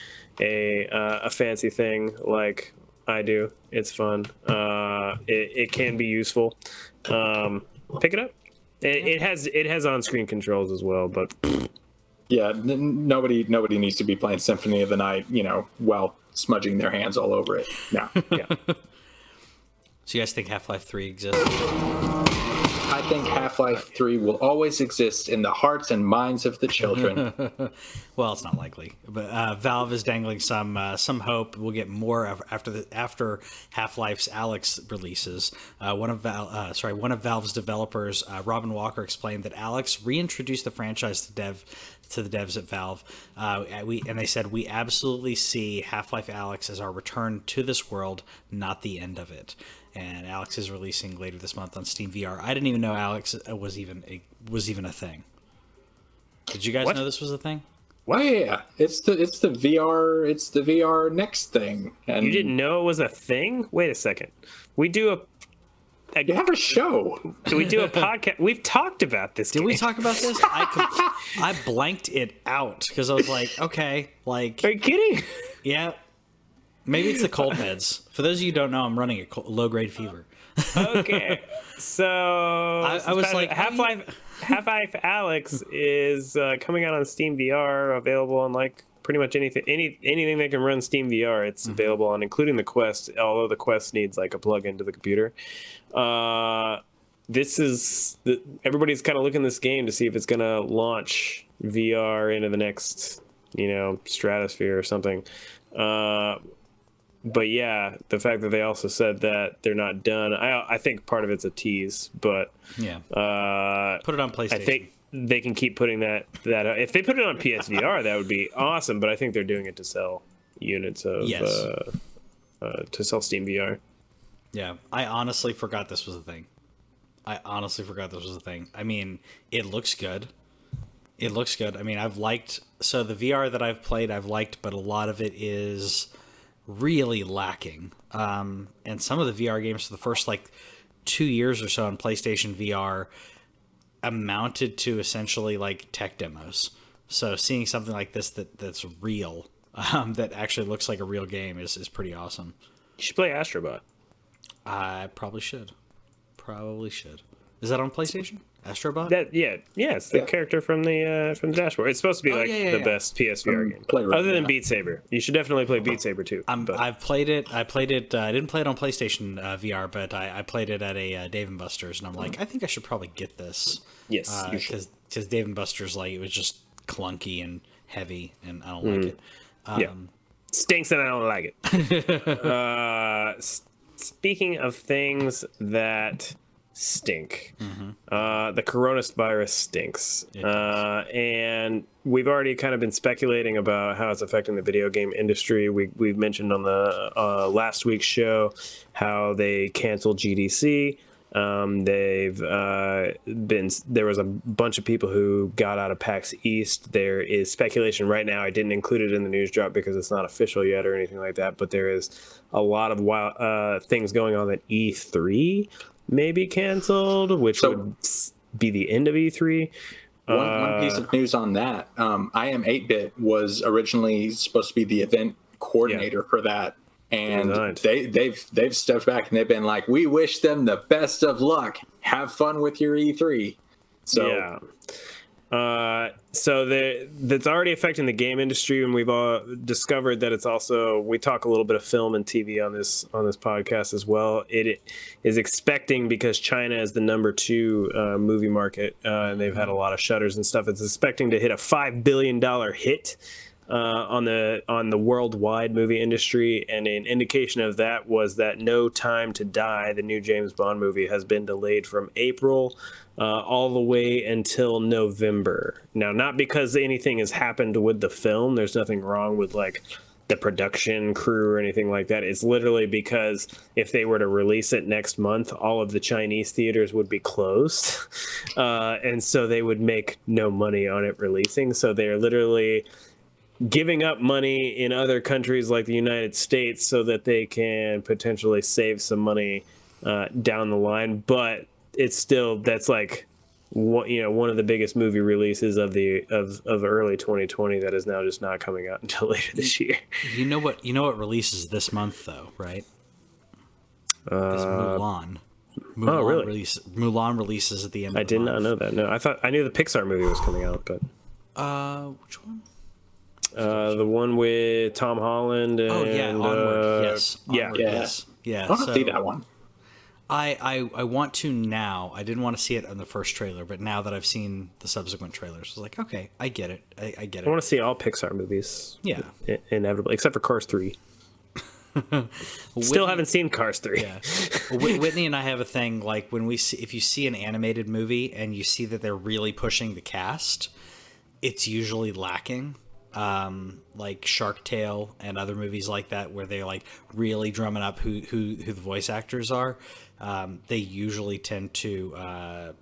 fancy thing like I do, it's fun. It can be useful. Pick it up. It has on-screen controls as well, but yeah, nobody needs to be playing Symphony of the Night, while smudging their hands all over it. No. Yeah. So you guys think Half-Life 3 exists? I think Half-Life 3 will always exist in the hearts and minds of the children. Well, it's not likely, but Valve is dangling some hope. We'll get more after Half-Life's Alyx releases. One of Valve's developers, Robin Walker, explained that Alyx reintroduced the franchise to the devs at Valve, and they said, we absolutely see Half-Life Alyx as our return to this world, not the end of it. And Alyx is releasing later this month on Steam VR. I didn't even know Alyx was even a thing. Did you guys know this was a thing? Well, yeah, it's the VR next thing. And you didn't know it was a thing? Wait a second. We do you have a show. Do we do a podcast? We've talked about this. Did we talk about this? I blanked it out because I was like, okay, like. Are you kidding? Yeah. Maybe it's the cold meds. For those of you who don't know, I'm running a low-grade fever. Okay. So I was like, Half-Life Alyx is coming out on Steam VR, available on like pretty much anything that can run Steam VR. It's available on, including the Quest, although the Quest needs like a plug into the computer. Everybody's kind of looking at this game to see if it's going to launch VR into the next, stratosphere or something. But yeah, the fact that they also said that they're not done, I think part of it's a tease, but yeah, put it on PlayStation. I think they can keep putting that if they put it on PSVR, that would be awesome. But I think they're doing it to sell units of to sell Steam VR. Yeah, I honestly forgot this was a thing. I mean, it looks good. I mean, the VR that I've played, but a lot of it is really lacking. And some of the VR games for the first 2 years or so on PlayStation VR amounted to essentially tech demos. So seeing something like this that's real, that actually looks like a real game is pretty awesome. You should play Astrobot. I probably should. Is that on PlayStation? Astrobot? It's the character from the dashboard. It's supposed to be the best PSVR game, other than Beat Saber. You should definitely play Beat Saber too. I've played it. I didn't play it on PlayStation VR, but I played it at a Dave & Buster's, and I'm like, I think I should probably get this. Yes, because Dave & Buster's it was just clunky and heavy, and I don't like it. Stinks, and I don't like it. Speaking of things that stink, the coronavirus stinks, and we've already kind of been speculating about how it's affecting the video game industry. We've mentioned on the last week's show how they canceled GDC. There was a bunch of people who got out of PAX East. There is speculation right now. I didn't include it in the news drop because it's not official yet or anything like that, but there is a lot of things going on that E3 may be canceled, which would be the end of E3. One piece of news on that, I Am 8-Bit was originally supposed to be the event coordinator for that. And they've stepped back and they've been like, we wish them the best of luck. Have fun with your E3. So That's already affecting the game industry, and we've all discovered that it's also, we talk a little bit of film and TV on this podcast as well. It is expecting, because China is the number 2 movie market, and they've had a lot of shutters and stuff. It's expecting to hit a $5 billion hit on the worldwide movie industry, and an indication of that was that No Time to Die, the new James Bond movie, has been delayed from April all the way until November. Now, not because anything has happened with the film. There's nothing wrong with like the production crew or anything like that. It's literally because if they were to release it next month, all of the Chinese theaters would be closed, and so they would make no money on it releasing. So they're literally giving up money in other countries like the United States so that they can potentially save some money down the line. But it's still, that's like one of the biggest movie releases of early 2020 that is now just not coming out until later this year. You know what releases this month though, right? Is Mulan. Oh, really? Mulan releases at the end. I did not know that. No, I knew the Pixar movie was coming out, but which one? The one with Tom Holland and Onward. Yes. Onward, yeah. Yes. Yeah. I want to see that one. I want to now. I didn't want to see it on the first trailer, but now that I've seen the subsequent trailers, I was like, okay, I get it. I get it. I want to see all Pixar movies. Yeah. Inevitably, except for Cars 3. Still haven't seen Cars 3. Yeah. Whitney and I have a thing, like when if you see an animated movie and you see that they're really pushing the cast, it's usually lacking. Like Shark Tale and other movies like that, where they're like really drumming up who the voice actors are. They usually tend to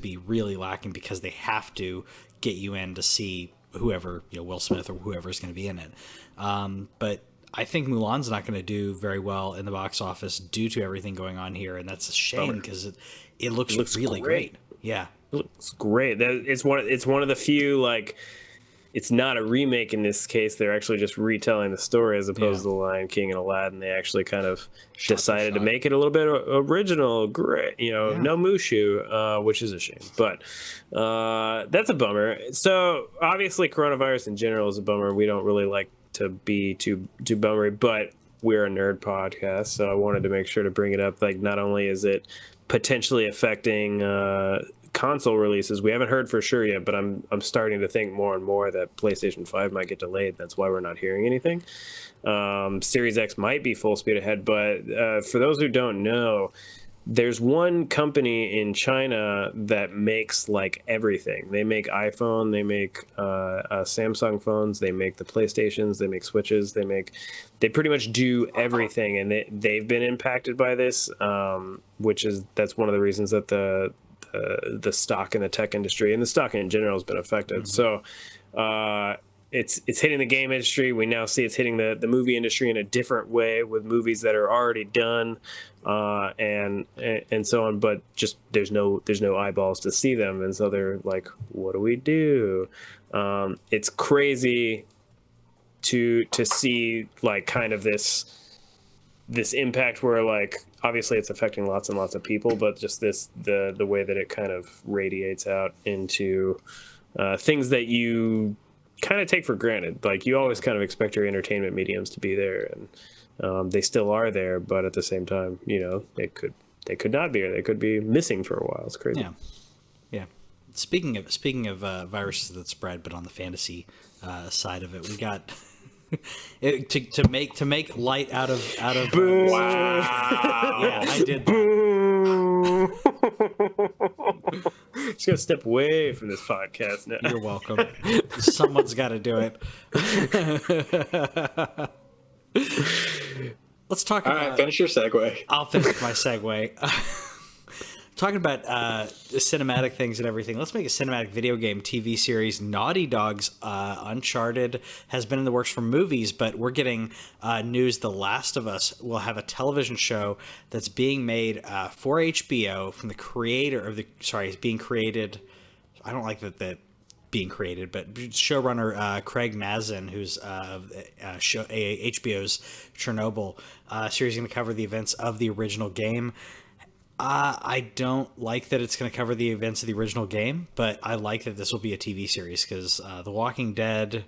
be really lacking because they have to get you in to see whoever, Will Smith or whoever's going to be in it. But I think Mulan's not going to do very well in the box office due to everything going on here, and that's a shame because it looks really great. Yeah, it looks great. It's one of the few, like, it's not a remake in this case. They're actually just retelling the story as opposed to The Lion King and Aladdin. They actually kind of decided to make it a little bit original, great, no Mushu, which is a shame. But that's a bummer. So obviously coronavirus in general is a bummer. We don't really like to be too bummery, but we're a nerd podcast, so I wanted to make sure to bring it up. Like, not only is it potentially affecting console releases, we haven't heard for sure yet, but I'm starting to think more and more that PlayStation 5 might get delayed. That's why we're not hearing anything. Series X might be full speed ahead, but for those who don't know, there's one company in China that makes like everything. They make iPhone, they make Samsung phones, they make the PlayStations, they make Switches, they pretty much do everything, and they've been impacted by this, that's one of the reasons that the stock in the tech industry and the stock in general has been affected. So it's hitting the game industry. We now see it's hitting the movie industry in a different way with movies that are already done and so on, but just there's no eyeballs to see them, and so they're like, what do we do? It's crazy to see like kind of this impact where, like, obviously it's affecting lots and lots of people, but just the way that it kind of radiates out into things that you kind of take for granted. Like, you always kind of expect your entertainment mediums to be there, and they still are there, but at the same time, they could not be, or they could be missing for a while. It's crazy. Yeah. Speaking of viruses that spread, but on the fantasy side of it, we got to make light out of wow. Yeah, I did that. Just gonna step away from this podcast now. You're welcome. Someone's got to do it. Let's talk about... All right, finish your segue. I'll finish my segue. Talking about cinematic things and everything, let's make a cinematic video game TV series. Naughty Dog's Uncharted has been in the works for movies, but we're getting news The Last of Us will have a television show that's being made for HBO from the creator of it's being created. I don't like that being created, but showrunner Craig Mazin, who's HBO's Chernobyl series, going to cover the events of the original game. I don't like that it's going to cover the events of the original game, but I like that this will be a TV series because The Walking Dead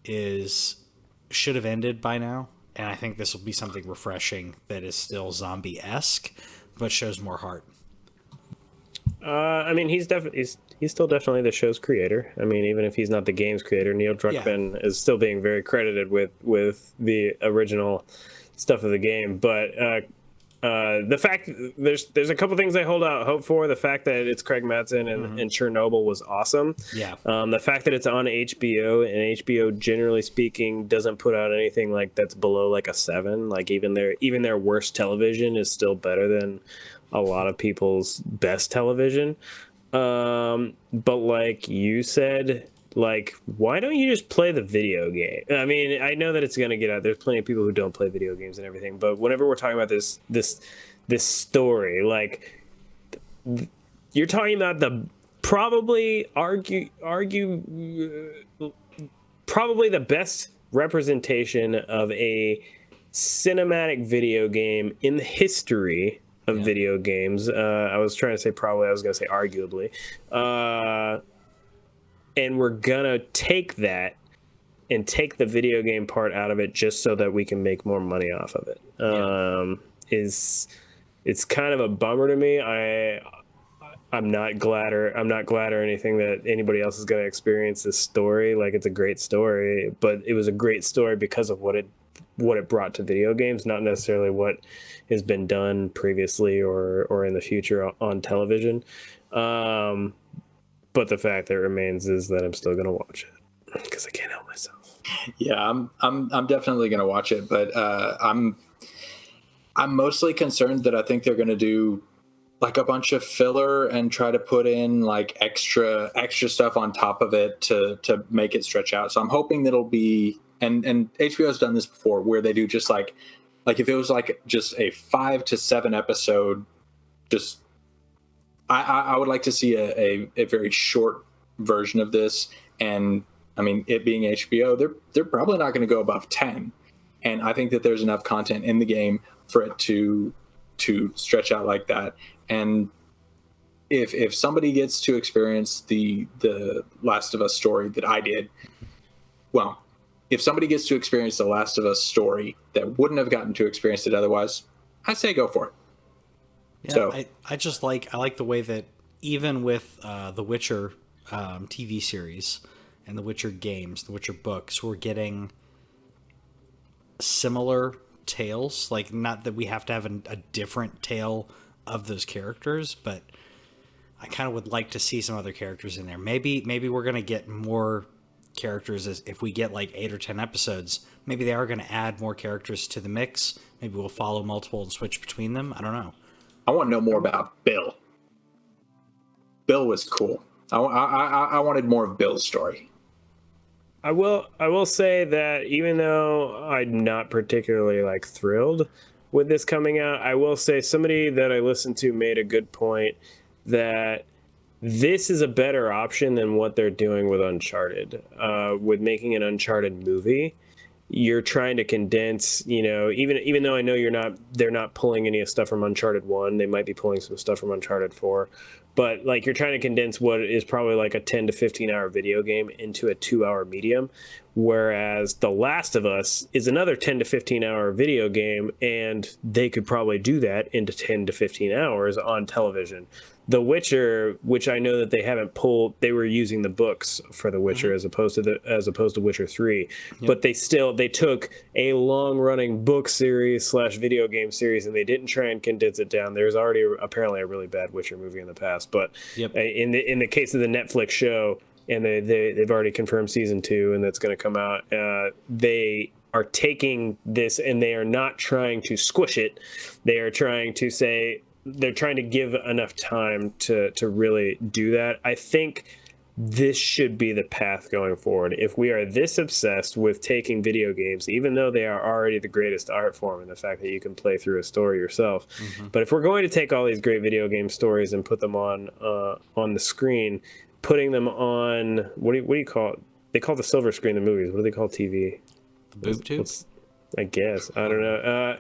should have ended by now, and I think this will be something refreshing that is still zombie-esque, but shows more heart. I mean, he's still definitely the show's creator. I mean, even if he's not the game's creator, Neil Druckmann is still being very credited with the original stuff of the game. But the fact there's a couple things I hold out hope for. The fact that it's Craig Mazin and Chernobyl was awesome. Yeah. The fact that it's on HBO, and HBO, generally speaking, doesn't put out anything like that's below like a 7. Like even their worst television is still better than a lot of people's best television. But like you said, like, why don't you just play the video game? I mean, I know that it's going to get out. There's plenty of people who don't play video games and everything, but whenever we're talking about this story, like, you're talking about the probably the best representation of a cinematic video game in the history of video games. I was trying to say probably, I was going to say arguably. And we're going to take that and take the video game part out of it just so that we can make more money off of it. It's kind of a bummer to me. I'm not glad or anything that anybody else is going to experience this story. Like, it's a great story, but it was a great story because of what it brought to video games, not necessarily what has been done previously or in the future on television. But the fact that remains is that I'm still going to watch it because I can't help myself. Yeah, I'm definitely going to watch it, but I'm mostly concerned that I think they're going to do like a bunch of filler and try to put in like extra stuff on top of it to make it stretch out. So I'm hoping that'll be, and HBO's done this before, where they do just like if it was like just a 5 to 7 episode, just I would like to see a very short version of this. And I mean, it being HBO, they're probably not going to go above 10. And I think that there's enough content in the game for it to stretch out like that. And if somebody gets to experience the Last of Us story that I did, well, if somebody gets to experience the Last of Us story that wouldn't have gotten to experience it otherwise, I say go for it. Yeah, so I like the way that even with the Witcher TV series and the Witcher games, the Witcher books, we're getting similar tales. Like, not that we have to have a different tale of those characters, but I kind of would like to see some other characters in there. Maybe we're going to get more characters if we get like 8 or 10 episodes. Maybe they are going to add more characters to the mix. Maybe we'll follow multiple and switch between them. I don't know. I want to know more about Bill. Bill was cool. I wanted more of Bill's story. I will say that even though I'm not particularly like thrilled with this coming out, I will say somebody that I listened to made a good point that this is a better option than what they're doing with Uncharted. With making an Uncharted movie, you're trying to condense, even though I know they're not pulling any stuff from Uncharted 1, they might be pulling some stuff from Uncharted 4, but like you're trying to condense what is probably like a 10 to 15 hour video game into a 2-hour medium, whereas The Last of Us is another 10 to 15 hour video game, and they could probably do that into 10 to 15 hours on television. The Witcher, which I know that they haven't pulled, they were using the books for The Witcher as opposed to Witcher 3, but they took a long running book series / video game series and they didn't try and condense it down. There's already apparently a really bad Witcher movie in the past, but in the case of the Netflix show, and they've already confirmed season 2 and that's going to come out, they are taking this and they are not trying to squish it. They are trying to say, they're trying to give enough time to really do that. I think this should be the path going forward. If we are this obsessed with taking video games, even though they are already the greatest art form and the fact that you can play through a story yourself, but if we're going to take all these great video game stories and put them on the screen, putting them on, what do you call it? They call the silver screen the movies. What do they call TV? The boob tube? I guess. I don't know.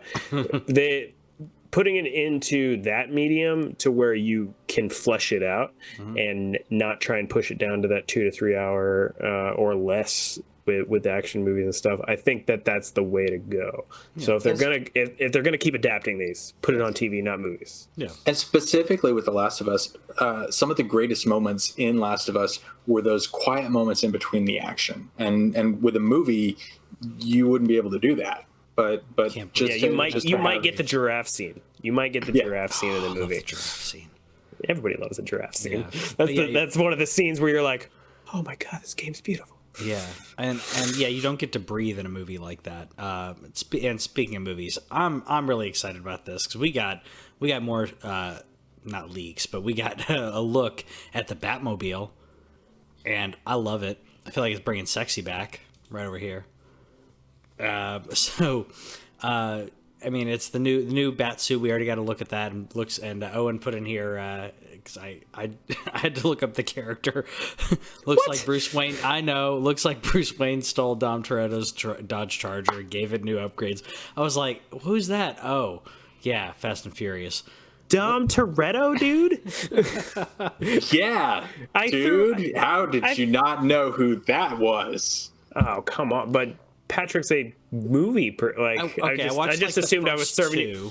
putting it into that medium to where you can flesh it out and not try and push it down to that 2 to 3 hour or less with action movies and stuff. I think that's the way to go. Yeah. So if they're gonna keep adapting these, put it on TV, not movies. Yeah. And specifically with The Last of Us, some of the greatest moments in Last of Us were those quiet moments in between the action. And with a movie, you wouldn't be able to do that. But you might get the giraffe scene. You might get the giraffe scene in the movie. The giraffe scene. Everybody loves a giraffe scene. Yeah. That's one of the scenes where you're like, oh my god, this game's beautiful. Yeah, and you don't get to breathe in a movie like that. And speaking of movies, I'm really excited about this because we got more not leaks, but we got a look at the Batmobile, and I love it. I feel like it's bringing sexy back right over here. I mean, it's the new bat suit. We already got to look at that, and Owen put in here because I had to look up the character. Looks like Bruce Wayne. I know. Looks like Bruce Wayne stole Dom Toretto's Dodge Charger, gave it new upgrades. I was like, who's that? Oh, yeah, Fast and Furious. Dom Toretto, dude. Yeah, dude. How did you not know who that was? Oh, come on, but. Patrick's a movie I just assumed I was serving you.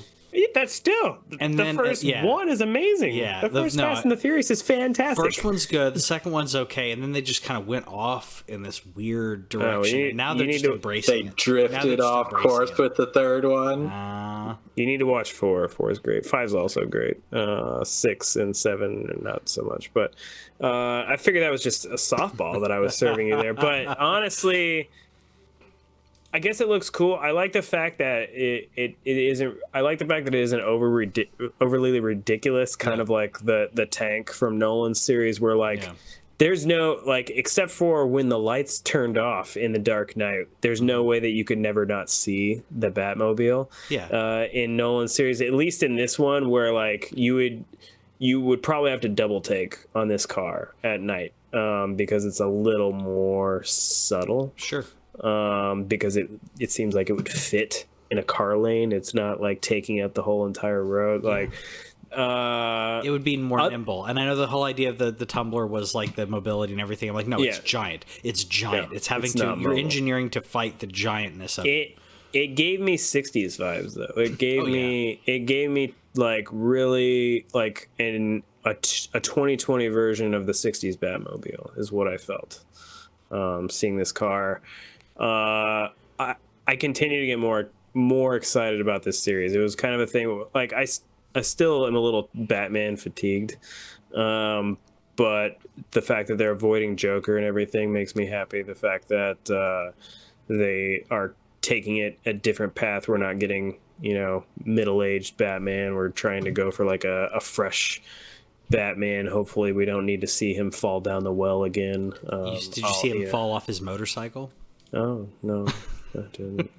That's still the first one is amazing. Yeah, the first Fast and the Furious is fantastic. First one's good. The second one's okay, and then they just kind of went off in this weird direction. Now they're just embracing it. They drifted off course with the third one. You need to watch 4. 4 is great. 5 is also great. 6 and 7 not so much. But I figured that was just a softball that I was serving you there. But honestly. I guess it looks cool. I like the fact that it isn't. I like the fact that it isn't overly ridiculous, kind of like the tank from Nolan's series, where there's no except for when the lights turned off in The Dark Knight. There's no way that you could never not see the Batmobile. Yeah. In Nolan's series, at least in this one, where you would probably have to double take on this car at night because it's a little more subtle. Sure. Because it seems like it would fit in a car lane. It's not like taking up the whole entire road. It would be more nimble. And I know the whole idea of the tumbler was like the mobility and everything. I'm like, no, it's giant. It's giant. No, it's having you're engineering to fight the giantness of it. It gave me 60s vibes though. It gave me really in a 2020 version of the 60s Batmobile is what I felt. Seeing this car. I continue to get more excited about this series. It was kind of a thing I still am a little Batman fatigued, but the fact that they're avoiding Joker and everything makes me happy. The fact that they are taking it a different path. We're not getting middle-aged Batman. We're trying to go for a fresh Batman. Hopefully we don't need to see him fall down the well again. Did you see him fall off his motorcycle? Oh no, I didn't.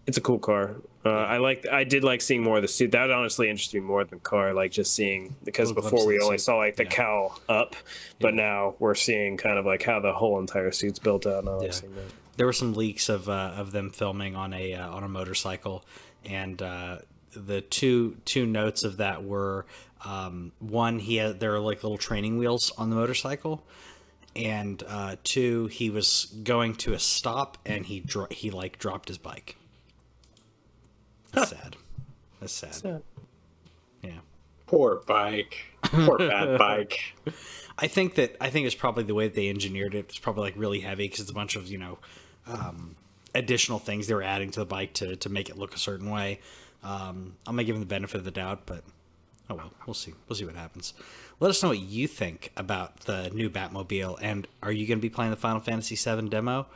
It's a cool car. I did like seeing more of the suit. That honestly interests me more than the car. Just seeing, because before we only saw the cowl up, but now we're seeing kind of how the whole entire suit's built out. And I like seeing that. There were some leaks of them filming on a motorcycle, and the two notes of that were one, there were little training wheels on the motorcycle, and 2, he was going to a stop and he dropped his bike. That's sad. That's sad. Yeah. Poor bike. Poor bad bike. I think it's probably the way that they engineered it. It's probably really heavy because it's a bunch of additional things they were adding to the bike to make it look a certain way. I'm gonna give him the benefit of the doubt, but oh well, we'll see what happens. Let us know what you think about the new Batmobile, and are you gonna be playing the Final Fantasy VII demo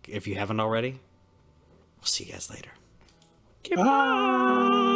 if you haven't already? We'll see you guys later. Goodbye.